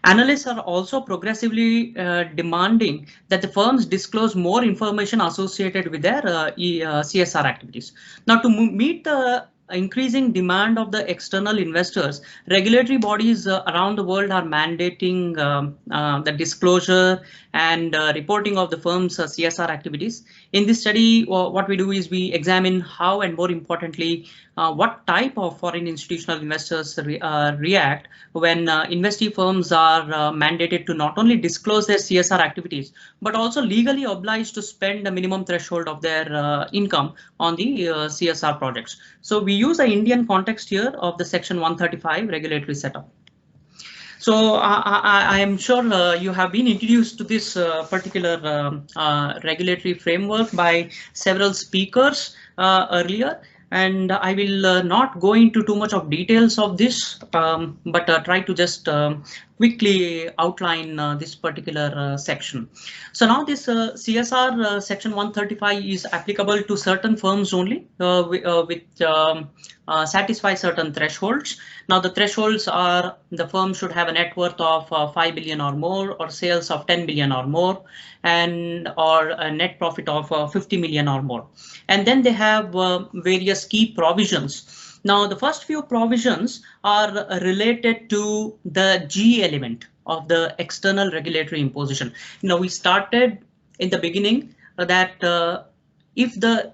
Analysts are also progressively demanding that the firms disclose more information associated with their CSR activities. Now, to meet the increasing demand of the external investors, regulatory bodies around the world are mandating the disclosure and reporting of the firm's CSR activities. In this study, what we do is we examine how, and more importantly, what type of foreign institutional investors react when investee firms are mandated to not only disclose their CSR activities, but also legally obliged to spend a minimum threshold of their income on the CSR projects. So we use the Indian context here of the Section 135 regulatory setup. So I am sure you have been introduced to this particular regulatory framework by several speakers earlier, and I will not go into too much of details of this, but try to just quickly outline this particular section. So now this CSR section 135 is applicable to certain firms only with satisfy certain thresholds. Now the thresholds are the firm should have a net worth of 5 billion or more, or sales of 10 billion or more, and or a net profit of 50 million or more. And then they have various key provisions. Now the first few provisions are related to the G element of the external regulatory imposition. Now we started in the beginning that if the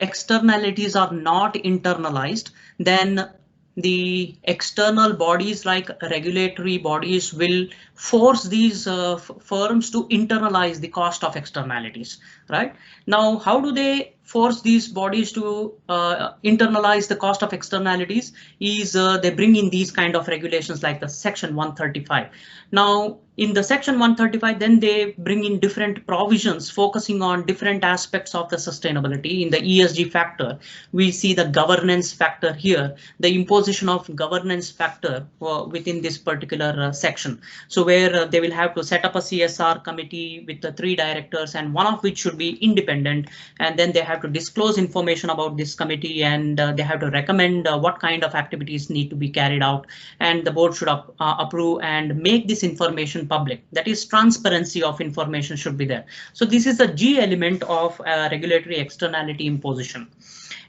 externalities are not internalized, then the external bodies like regulatory bodies will force these firms to internalize the cost of externalities, right? Now, how do they force these bodies to internalize the cost of externalities is they bring in these kind of regulations like the section 135. Now, in the section 135, then they bring in different provisions focusing on different aspects of the sustainability. In the ESG factor, we see the governance factor here, the imposition of governance factor within this particular section. So where they will have to set up a CSR committee with the 3 directors, and one of which should be independent, and then they have to disclose information about this committee, and they have to recommend what kind of activities need to be carried out, and the board should approve and make this information public. That is, transparency of information should be there. So this is the G element of regulatory externality imposition.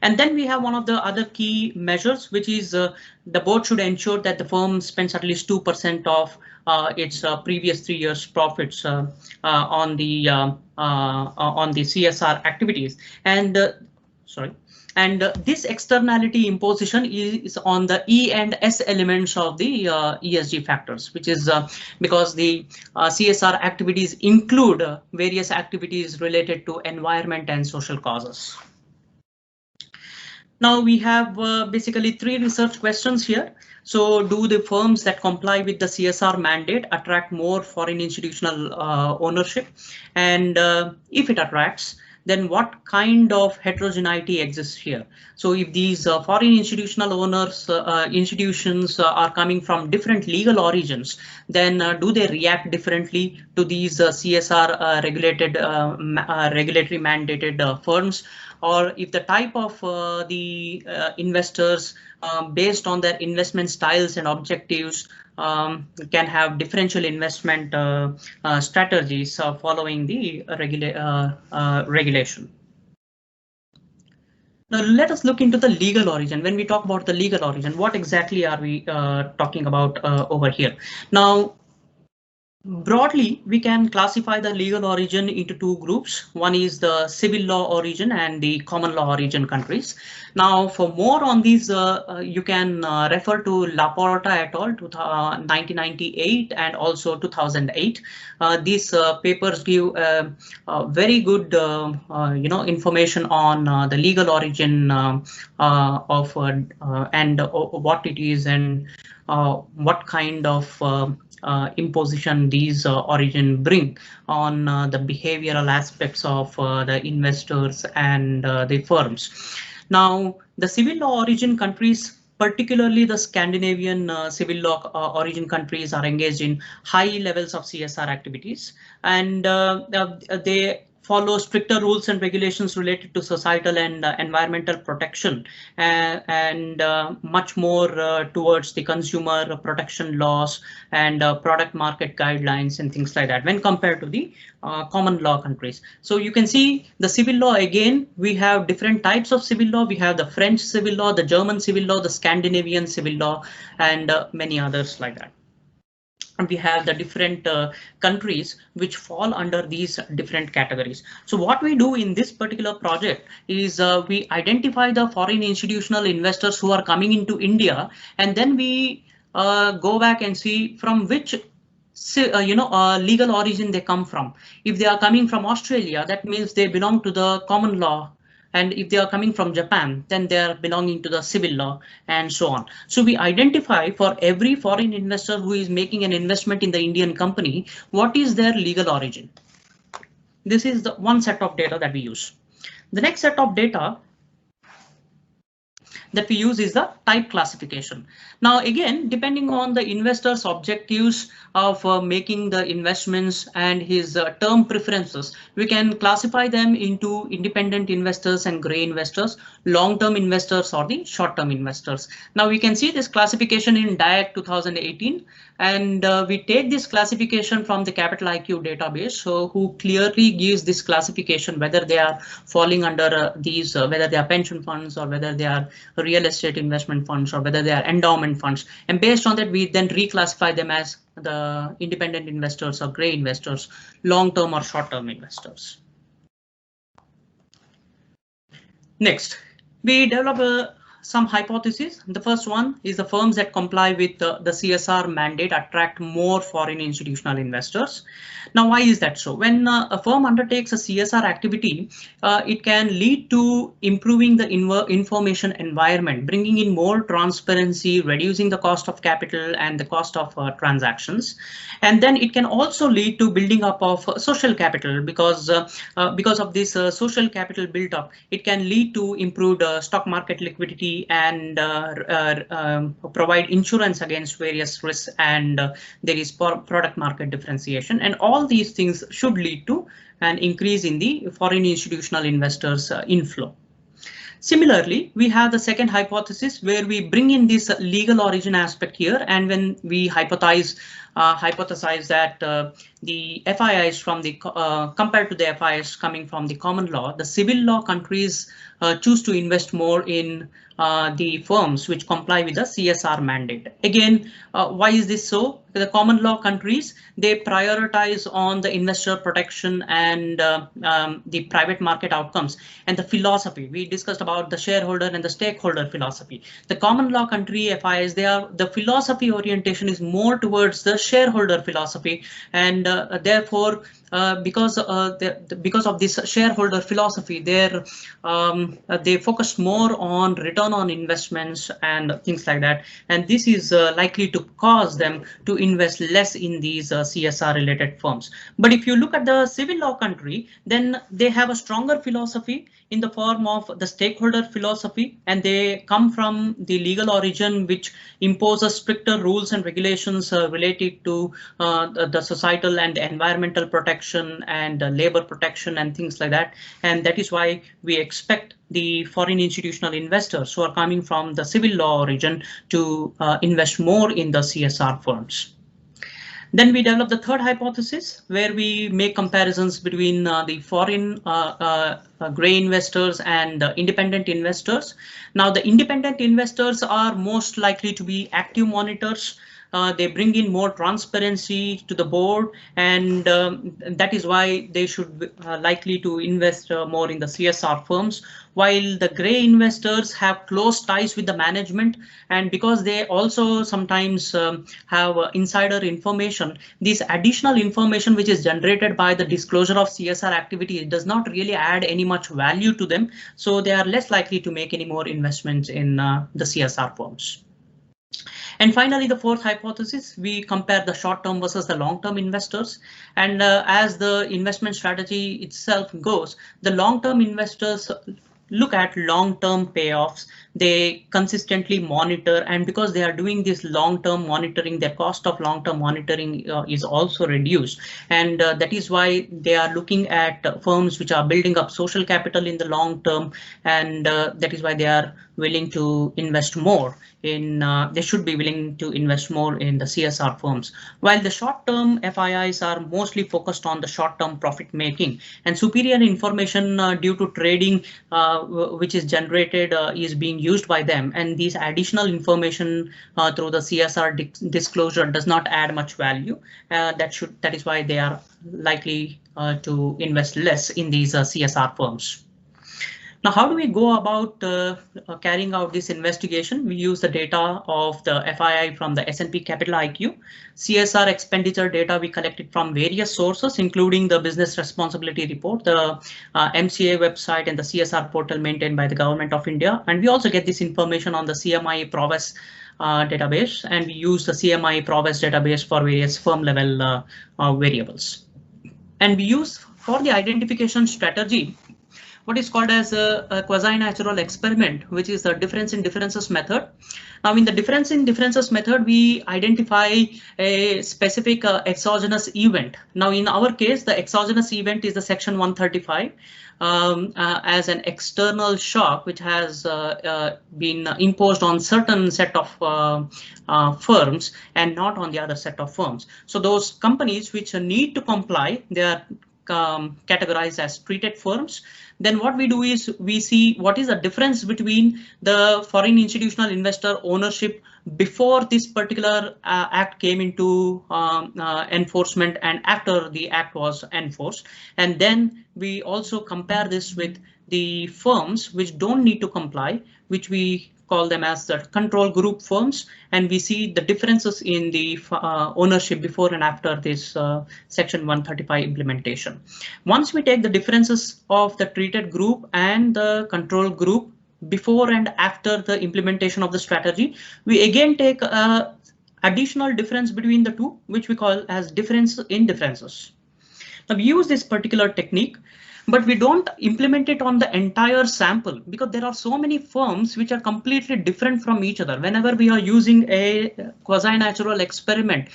And then we have one of the other key measures, which is the board should ensure that the firm spends at least 2% of its previous 3 years profits on the CSR activities. And And this externality imposition is on the E and S elements of the ESG factors, which is because the CSR activities include various activities related to environment and social causes. Now we have basically 3 research questions here. So do the firms that comply with the CSR mandate attract more foreign institutional ownership? And if it attracts, then what kind of heterogeneity exists here? So if these foreign institutional owners, institutions are coming from different legal origins, then do they react differently to these CSR regulated, regulatory mandated firms? Or if the type of the investors based on their investment styles and objectives can have differential investment strategies following the regulation. Now let us look into the legal origin. When we talk about the legal origin, what exactly are we talking about over here? Now, broadly, we can classify the legal origin into 2 groups. One is the civil law origin and the common law origin countries. Now, for more on these, you can refer to Laporta et al. 1998 and also 2008. These papers give very good, information on the legal origin of and what it is and what kind of imposition these origin bring on the behavioral aspects of the investors and the firms. Now, the civil law origin countries, particularly the Scandinavian civil law origin countries, are engaged in high levels of CSR activities, and they follow stricter rules and regulations related to societal and environmental protection, and much more towards the consumer protection laws and product market guidelines and things like that when compared to the common law countries. So you can see the civil law again, we have different types of civil law. We have the French civil law, the German civil law, the Scandinavian civil law, and many others like that. And we have the different countries which fall under these different categories. So what we do in this particular project is we identify the foreign institutional investors who are coming into India, and then we go back and see from which legal origin they come from. If they are coming from Australia, that means they belong to the common law. And if they are coming from Japan, then they are belonging to the civil law and so on. So we identify for every foreign investor who is making an investment in the Indian company, what is their legal origin. This is the one set of data that we use. The next set of data that we use is the type classification. Now again, depending on the investor's objectives of making the investments and his term preferences, we can classify them into independent investors and grey investors, long-term investors or the short-term investors. Now we can see this classification in DIAC 2018, and we take this classification from the Capital IQ database, so who clearly gives this classification whether they are falling under these, whether they are pension funds or whether they are real estate investment funds or whether they are endowment funds, and based on that we then reclassify them as the independent investors or grey investors, long-term or short-term investors. Next, we develop some hypotheses. The first one is the firms that comply with the CSR mandate attract more foreign institutional investors. Now, why is that so? When a firm undertakes a CSR activity, it can lead to improving the information environment, bringing in more transparency, reducing the cost of capital and the cost of transactions. And then it can also lead to building up of social capital, because of this social capital built up, it can lead to improved stock market liquidity and provide insurance against various risks, and there is product market differentiation, and all these things should lead to an increase in the foreign institutional investors inflow. Similarly, we have the second hypothesis where we bring in this legal origin aspect here, and when we hypothesize that the FIIs from the compared to the FIIs coming from the common law, the civil law countries choose to invest more in the firms which comply with the CSR mandate. Again, why is this so? The common law countries, they prioritize on the investor protection and the private market outcomes and the philosophy. We discussed about the shareholder and the stakeholder philosophy. The common law country FIIs, the philosophy orientation is more towards the shareholder philosophy, and therefore because of this shareholder philosophy, they focus more on return on investments and things like that, and this is likely to cause them to invest less in these CSR related firms. But if you look at the civil law country, then they have a stronger philosophy in the form of the stakeholder philosophy, and they come from the legal origin which imposes stricter rules and regulations related to the societal and environmental protection and labor protection and things like that. And that is why we expect the foreign institutional investors who are coming from the civil law origin to invest more in the CSR firms. Then we develop the third hypothesis where we make comparisons between the foreign grey investors and independent investors. Now, the independent investors are most likely to be active monitors. They bring in more transparency to the board, and that is why they should be likely to invest more in the CSR firms, while the grey investors have close ties with the management, and because they also sometimes have insider information, this additional information which is generated by the disclosure of CSR activity does not really add any much value to them, so they are less likely to make any more investments in the CSR firms. And finally, the fourth hypothesis, we compare the short-term versus the long-term investors. And as the investment strategy itself goes, the long-term investors look at long-term payoffs. They consistently monitor, and because they are doing this long-term monitoring, their cost of long-term monitoring is also reduced, and that is why they are looking at firms which are building up social capital in the long term, and that is why they are willing to invest more in. They should be willing to invest more in the CSR firms, while the short-term FIIs are mostly focused on the short-term profit making, and superior information due to trading which is generated is being used by them, and these additional information through the CSR disclosure does not add much value. That is why they are likely to invest less in these CSR firms. Now, how do we go about carrying out this investigation? We use the data of the FII from the S&P Capital IQ, CSR expenditure data we collected from various sources, including the Business Responsibility Report, the MCA website, and the CSR portal maintained by the Government of India. And we also get this information on the CMI Prowess database, and we use the CMI Prowess database for various firm level variables. And we use for the identification strategy what is called as a quasi-natural experiment, which is the difference in differences method. Now, in the difference in differences method, we identify a specific exogenous event. Now, in our case, the exogenous event is the section 135 as an external shock, which has been imposed on certain set of firms and not on the other set of firms. So those companies which need to comply, they are categorized as treated firms. Then what we do is we see what is the difference between the foreign institutional investor ownership before this particular act came into enforcement and after the act was enforced. And then we also compare this with the firms which don't need to comply, which we call them as the control group firms, and we see the differences in the ownership before and after this section 135 implementation. Once we take the differences of the treated group and the control group before and after the implementation of the strategy, we again take additional difference between the two, which we call as difference in differences. Now, we use this particular technique, but we don't implement it on the entire sample because there are so many firms which are completely different from each other. Whenever we are using a quasi-natural experiment,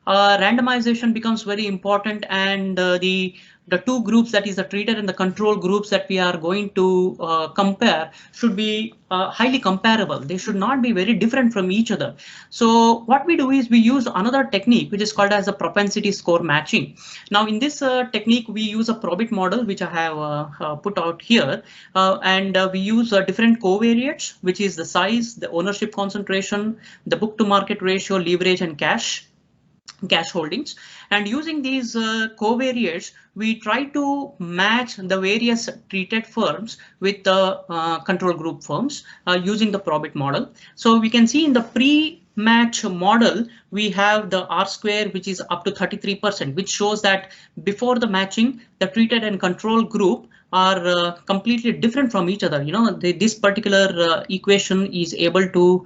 randomization becomes very important, and the two groups, that is the treated and the control groups that we are going to compare, should be highly comparable. They should not be very different from each other. So what we do is we use another technique which is called as a propensity score matching. Now, in this technique, we use a Probit model, which I have put out here, and we use different covariates, which is the size, the ownership concentration, the book to market ratio, leverage, and cash holdings. And using these covariates, we try to match the various treated firms with the control group firms using the Probit model. So we can see in the pre-match model, we have the R square, which is up to 33%, which shows that before the matching, the treated and control group are completely different from each other. This particular equation is able to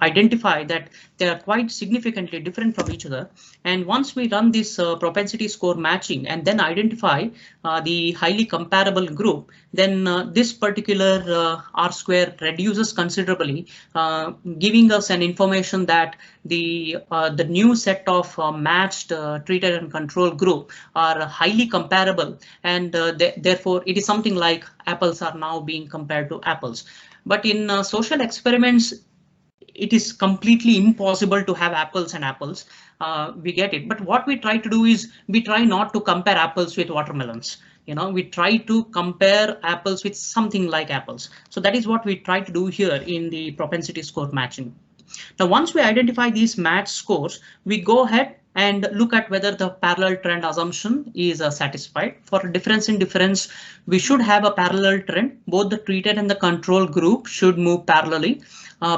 identify that they are quite significantly different from each other. And once we run this propensity score matching and then identify the highly comparable group, then this particular R square reduces considerably, giving us an information that the new set of matched treated and control group are highly comparable, and therefore it is something like apples are now being compared to apples. But in social experiments, it is completely impossible to have apples and apples. We get it. But what we try to do is we try not to compare apples with watermelons. We try to compare apples with something like apples. So that is what we try to do here in the propensity score matching. Now, once we identify these match scores, we go ahead and look at whether the parallel trend assumption is satisfied. For difference in difference, we should have a parallel trend. Both the treated and the control group should move parallelly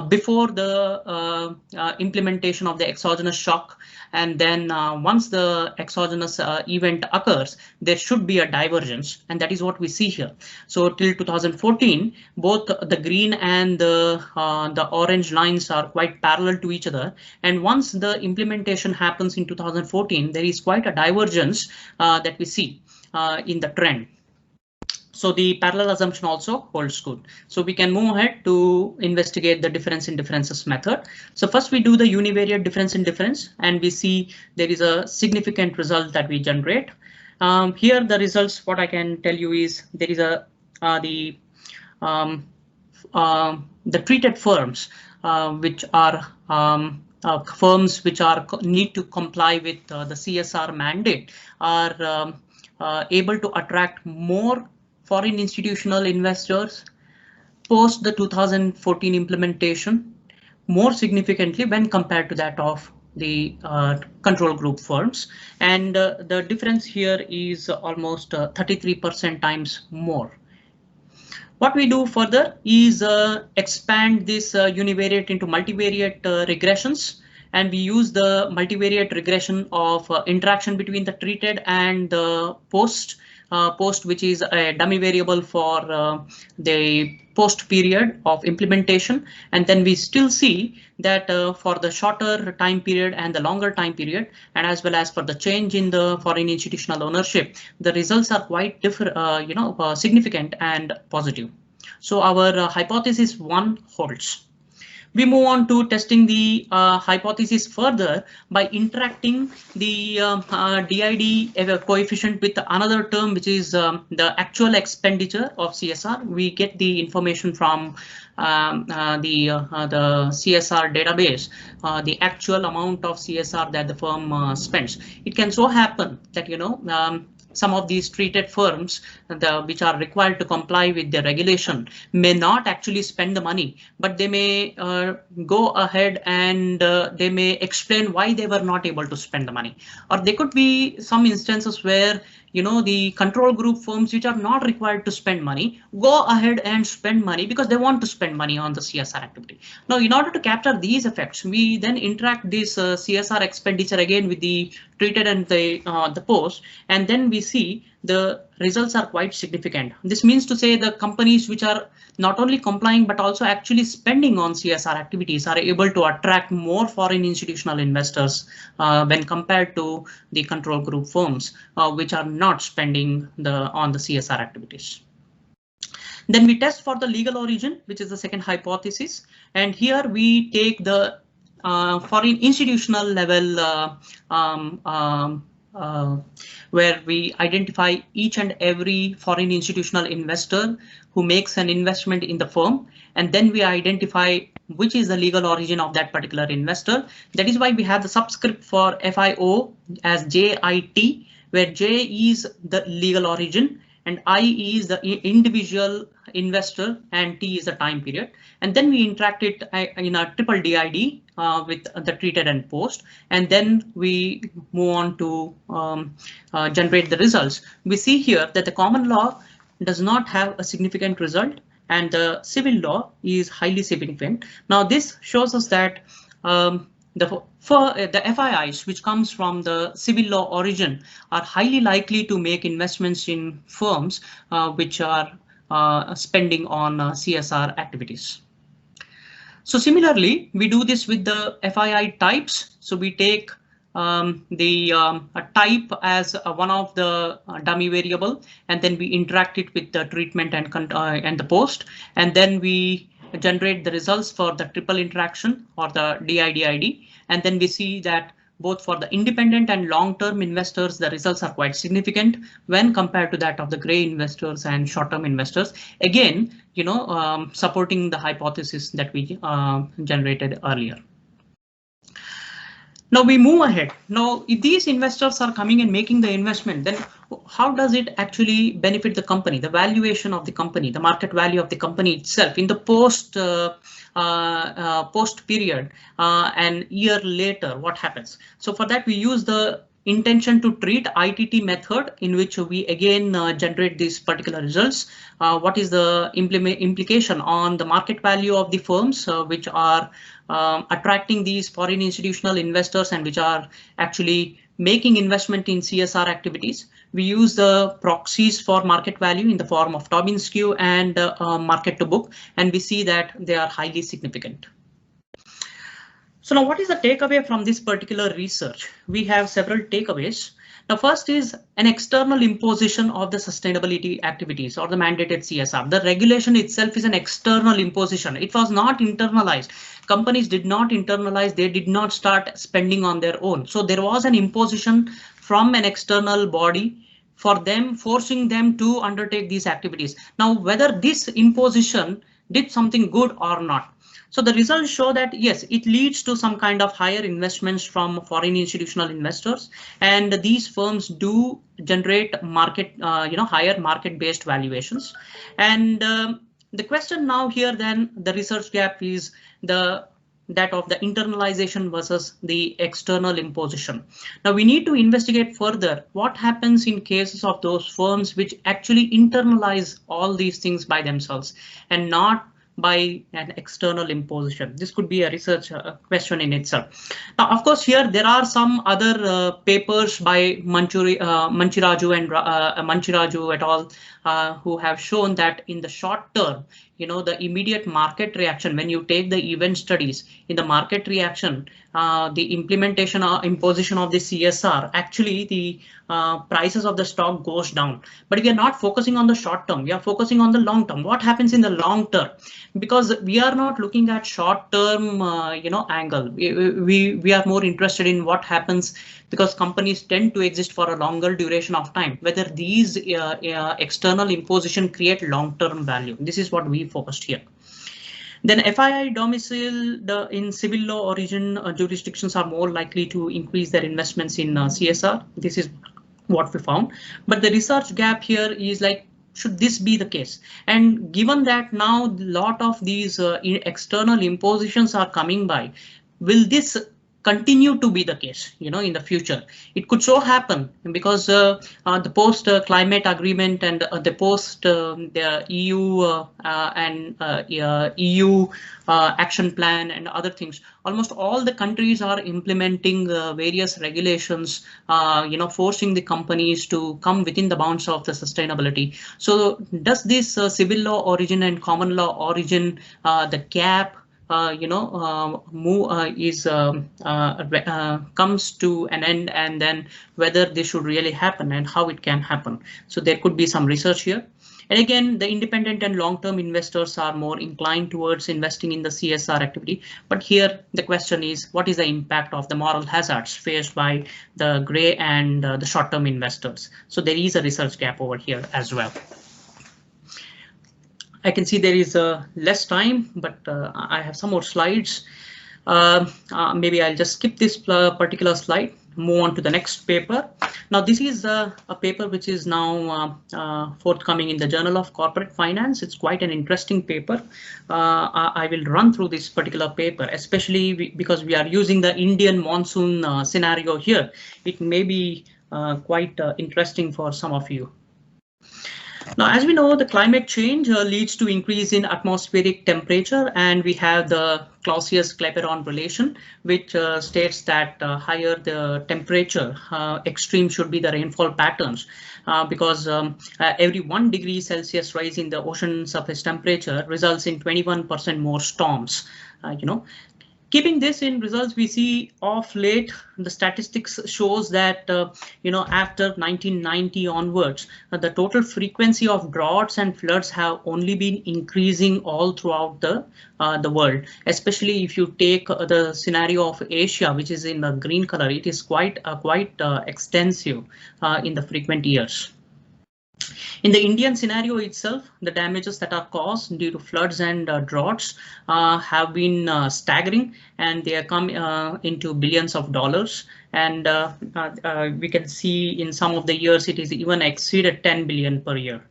before the implementation of the exogenous shock. And then once the exogenous event occurs, there should be a divergence, and that is what we see here. So till 2014, both the green and the orange lines are quite parallel to each other. And once the implementation happens in 2014, there is quite a divergence that we see in the trend. So the parallel assumption also holds good. So we can move ahead to investigate the difference in differences method. So first we do the univariate difference in difference, and we see there is a significant result that we generate. Here the results, what I can tell you is there is a the treated firms which are firms which are need to comply with the CSR mandate are able to attract more foreign institutional investors post the 2014 implementation, more significantly when compared to that of the control group firms. And the difference here is almost 33% times more. What we do further is expand this univariate into multivariate regressions, and we use the multivariate regression of interaction between the treated and the post, which is a dummy variable for the post period of implementation. And then we still see that for the shorter time period and the longer time period, and as well as for the change in the foreign institutional ownership, the results are quite different, significant and positive. So our hypothesis 1 holds. We move on to testing the hypothesis further by interacting the DID coefficient with another term, which is the actual expenditure of CSR. We get the information from the CSR database, the actual amount of CSR that the firm spends. It can so happen that some of these treated firms which are required to comply with the regulation may not actually spend the money, but they may go ahead and they may explain why they were not able to spend the money. Or there could be some instances where the control group firms which are not required to spend money go ahead and spend money because they want to spend money on the CSR activity. Now, in order to capture these effects, we then interact this CSR expenditure again with the treated and the post, and then we see the results are quite significant. This means to say the companies which are not only complying but also actually spending on CSR activities are able to attract more foreign institutional investors when compared to the control group firms which are not spending on the CSR activities. Then we test for the legal origin, which is the second hypothesis, and here we take the foreign institutional level where we identify each and every foreign institutional investor who makes an investment in the firm, and then we identify which is the legal origin of that particular investor. That is why we have the subscript for FIO as JIT, where J is the legal origin and I is the individual investor and T is the time period. And then we interact it in a triple DID with the treated and post, and then we move on to generate the results. We see here that the common law does not have a significant result and the civil law is highly significant. Now this shows us that the FIIs which comes from the civil law origin are highly likely to make investments in firms which are spending on CSR activities. So similarly, we do this with the FII types. So we take the type as one of the dummy variable, and then we interact it with the treatment and the post, and then we generate the results for the triple interaction or the DID, and then we see that both for the independent and long-term investors, the results are quite significant when compared to that of the gray investors and short-term investors. Again, supporting the hypothesis that we generated earlier. Now we move ahead. Now, if these investors are coming and making the investment, then how does it actually benefit the company, the valuation of the company, the market value of the company itself in the post period and year later, what happens? So for that, we use the intention to treat ITT method, in which we again generate these particular results. What is the implication on the market value of the firms which are attracting these foreign institutional investors and which are actually making investment in CSR activities? We use the proxies for market value in the form of Tobin skew and market to book, and we see that they are highly significant. So now what is the takeaway from this particular research? We have several takeaways. Now, first is an external imposition of the sustainability activities or the mandated CSR. The regulation itself is an external imposition. It was not internalized. Companies did not internalize. They did not start spending on their own. So there was an imposition from an external body for them, forcing them to undertake these activities. Now, whether this imposition did something good or not. So the results show that yes, it leads to some kind of higher investments from foreign institutional investors, and these firms do generate market, higher market-based valuations. And the question now here, then the research gap is that of the internalization versus the external imposition. Now we need to investigate further what happens in cases of those firms which actually internalize all these things by themselves and not by an external imposition. This could be a research question in itself. Now, of course, here there are some other papers by Manchiraju and Manchiraju et al. Who have shown that in the short term, the immediate market reaction, when you take the event studies in the market reaction, the implementation or imposition of the CSR, actually the prices of the stock goes down. But we are not focusing on the short term. We are focusing on the long term. What happens in the long term? Because we are not looking at short term, angle. We are more interested in what happens, because companies tend to exist for a longer duration of time, whether these external imposition create long term value. This is what we focused here. Then FII domicile in civil law origin jurisdictions are more likely to increase their investments in CSR. This is what we found. But the research gap here is like, should this be the case? And given that now a lot of these external impositions are coming by, will this continue to be the case, in the future? It could so happen because the post climate agreement and the post the EU and EU action plan and other things, almost all the countries are implementing various regulations, forcing the companies to come within the bounds of the sustainability. So does this civil law origin and common law origin, the gap, comes to an end, and then whether this should really happen and how it can happen? So there could be some research here. And again, the independent and long-term investors are more inclined towards investing in the CSR activity. But here the question is, what is the impact of the moral hazards faced by the gray and the short-term investors? So there is a research gap over here as well. I can see there is less time, but I have some more slides. Maybe I'll just skip this particular slide, move on to the next paper. Now, this is a paper which is now forthcoming in the Journal of Corporate Finance. It's quite an interesting paper. I will run through this particular paper, especially because we are using the Indian monsoon scenario here. It may be quite interesting for some of you. Now, as we know, the climate change leads to increase in atmospheric temperature, and we have the Clausius-Clapeyron relation, which states that higher the temperature, extreme should be the rainfall patterns, because every 1 degree Celsius rise in the ocean surface temperature results in 21% more storms. Keeping this in results, we see of late the statistics shows that after 1990 onwards, the total frequency of droughts and floods have only been increasing all throughout the world. Especially if you take the scenario of Asia, which is in the green color, it is quite extensive in the frequent years. In the Indian scenario itself, the damages that are caused due to floods and droughts have been staggering, and they are come into billions of dollars. And we can see in some of the years it is even exceeded 10 billion per year.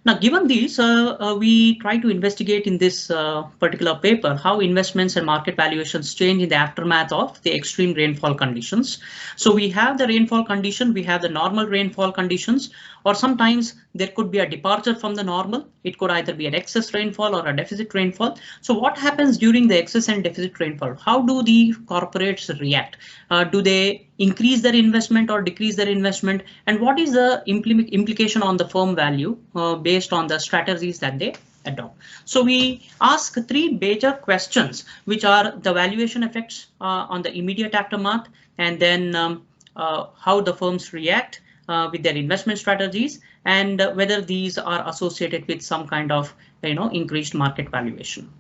Now, given these, we try to investigate in this particular paper how investments and market valuations change in the aftermath of the extreme rainfall conditions. So we have the rainfall condition, we have the normal rainfall conditions, or sometimes there could be a departure from the normal. It could either be an excess rainfall or a deficit rainfall. So what happens during the excess and deficit rainfall? How do the corporates react? Do they increase their investment or decrease their investment? And what is the implication on the firm value based on the strategies that they adopt? So we ask 3 major questions, which are the valuation effects on the immediate aftermath, and then how the firms react with their investment strategies, and whether these are associated with some kind of increased market valuation.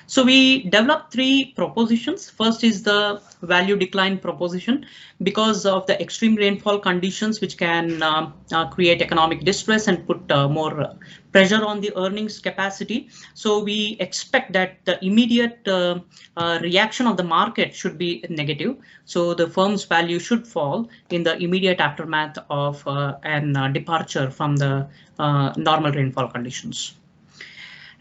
So we developed three propositions. First is the value decline proposition. Because of the extreme rainfall conditions, which can create economic distress and put more pressure on the earnings capacity. So we expect that the immediate reaction of the market should be negative. So the firm's value should fall in the immediate aftermath of an departure from the normal rainfall conditions.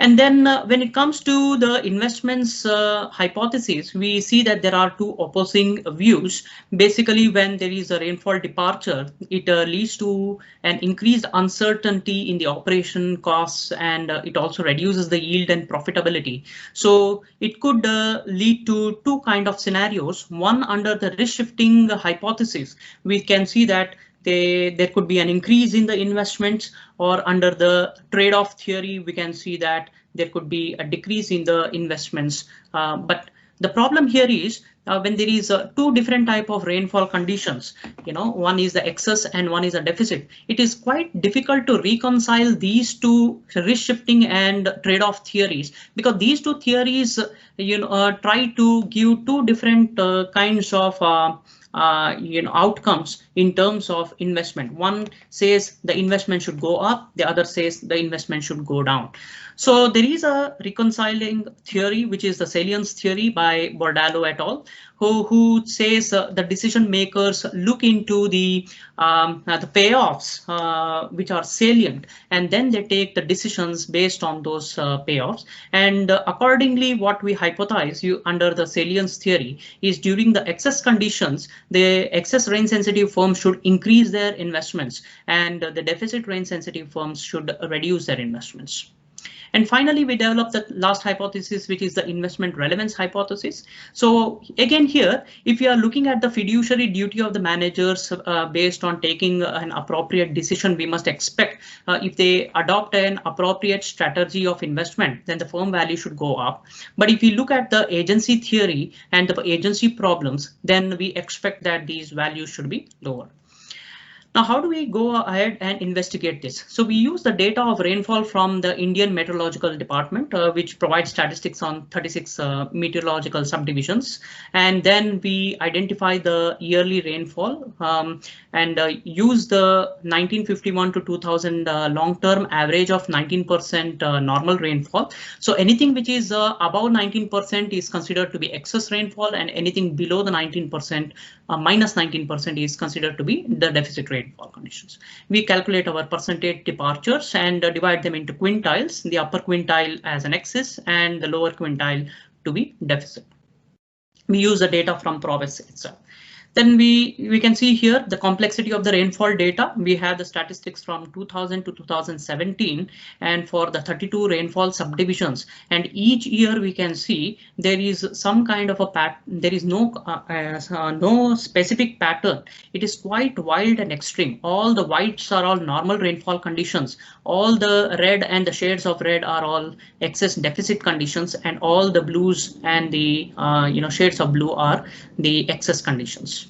And then when it comes to the investments hypothesis, we see that there are two opposing views. Basically, when there is a rainfall departure, it leads to an increased uncertainty in the operation costs, and it also reduces the yield and profitability. So it could lead to two kind of scenarios. One, under the risk shifting hypothesis, we can see that there could be an increase in the investments, or under the trade-off theory, we can see that there could be a decrease in the investments. But the problem here is when there is two different type of rainfall conditions, one is the excess and one is a deficit. It is quite difficult to reconcile these two risk shifting and trade-off theories, because these two theories, try to give two different kinds of outcomes in terms of investment. One says the investment should go up, the other says the investment should go down. So there is a reconciling theory, which is the salience theory by Bordalo et al., who says the decision makers look into the payoffs which are salient, and then they take the decisions based on those payoffs. And accordingly, what we hypothesize under the salience theory is, during the excess conditions, the excess rain sensitive firms should increase their investments, and the deficit rain sensitive firms should reduce their investments. And finally, we developed the last hypothesis, which is the investment relevance hypothesis. So again, here, if you are looking at the fiduciary duty of the managers based on taking an appropriate decision, we must expect if they adopt an appropriate strategy of investment, then the firm value should go up. But if you look at the agency theory and the agency problems, then we expect that these values should be lower. Now, how do we go ahead and investigate this? So we use the data of rainfall from the Indian Meteorological Department, which provides statistics on 36 meteorological subdivisions. And then we identify the yearly rainfall and use the 1951 to 2000 long-term average of 19% normal rainfall. So anything which is above 19% is considered to be excess rainfall, and anything below the 19%, minus 19% is considered to be the deficit rainfall conditions. We calculate our percentage departures and divide them into quintiles, the upper quintile as an excess and the lower quintile to be deficit. We use the data from Province itself. Then we can see here the complexity of the rainfall data. We have the statistics from 2000 to 2017, and for the 32 rainfall subdivisions, and each year we can see there is some kind of a pattern. There is no specific pattern. It is quite wild and extreme. All the whites are all normal rainfall conditions. All the red and the shades of red are all excess deficit conditions, and all the blues and the shades of blue are the excess conditions.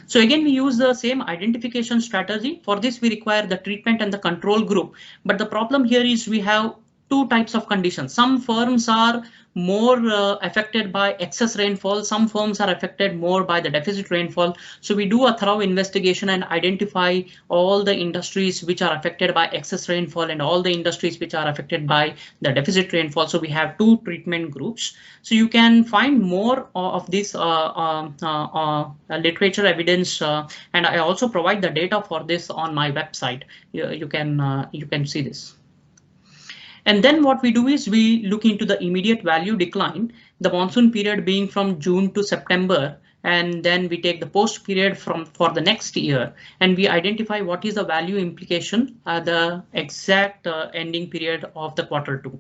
So again, we use the same identification strategy. For this, we require the treatment and the control group. But the problem here is we have two types of conditions. Some firms are more affected by excess rainfall. Some firms are affected more by the deficit rainfall. So we do a thorough investigation and identify all the industries which are affected by excess rainfall and all the industries which are affected by the deficit rainfall. So we have two treatment groups. So you can find more of this literature evidence, and I also provide the data for this on my website. You can see this. And then what we do is we look into the immediate value decline, the monsoon period being from June to September, and then we take the post period for the next year, and we identify what is the value implication, the exact ending period of the Q2.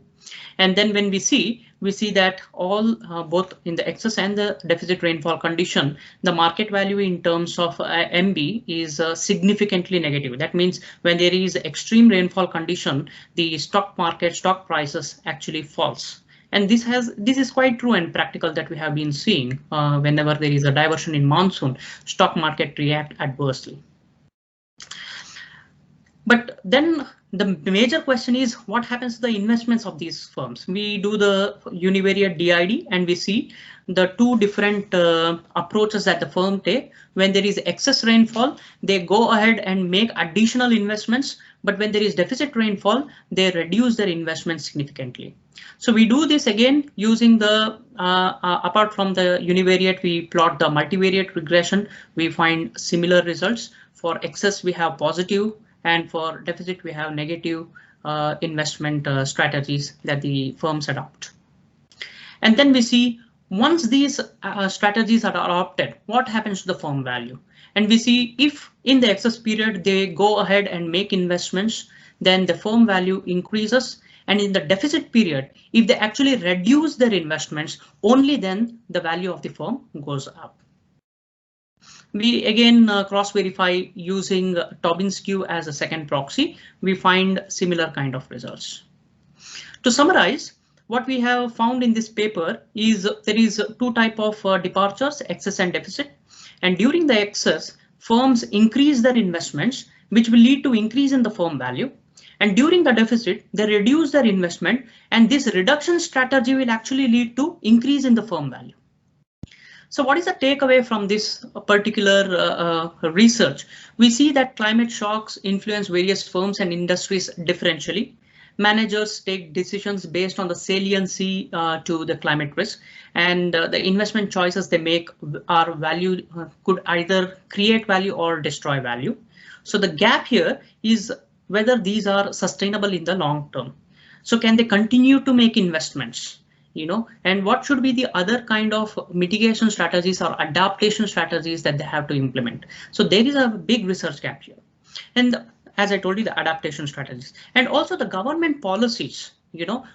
And then when we see that all both in the excess and the deficit rainfall condition, the market value in terms of MB is significantly negative. That means when there is extreme rainfall condition, the stock market, stock prices actually falls. And this is quite true and practical that we have been seeing whenever there is a diversion in monsoon, stock market react adversely. But then the major question is what happens to the investments of these firms? We do the univariate DID and we see the two different approaches that the firm take. When there is excess rainfall, they go ahead and make additional investments. But when there is deficit rainfall, they reduce their investments significantly. So we do this again using the apart from the univariate, we plot the multivariate regression. We find similar results. For excess, we have positive, and for deficit, we have negative investment strategies that the firms adopt. And then we see once these strategies are adopted, what happens to the firm value? And we see if in the excess period they go ahead and make investments, then the firm value increases. And in the deficit period, if they actually reduce their investments, only then the value of the firm goes up. We again cross-verify using Tobin's Q as a second proxy. We find similar kind of results. To summarize, what we have found in this paper is there is two types of departures, excess and deficit. And during the excess, firms increase their investments, which will lead to increase in the firm value. And during the deficit, they reduce their investment, and this reduction strategy will actually lead to increase in the firm value. So what is the takeaway from this particular research? We see that climate shocks influence various firms and industries differentially. Managers take decisions based on the saliency to the climate risk, and the investment choices they make are value could either create value or destroy value. So the gap here is whether these are sustainable in the long term. So can they continue to make investments? And what should be the other kind of mitigation strategies or adaptation strategies that they have to implement? So there is a big research gap here. And as I told you, the adaptation strategies and also the government policies,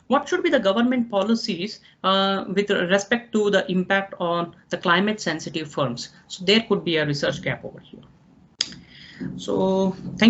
what should be the government policies with respect to the impact on the climate sensitive firms? So there could be a research gap over here. So thank you.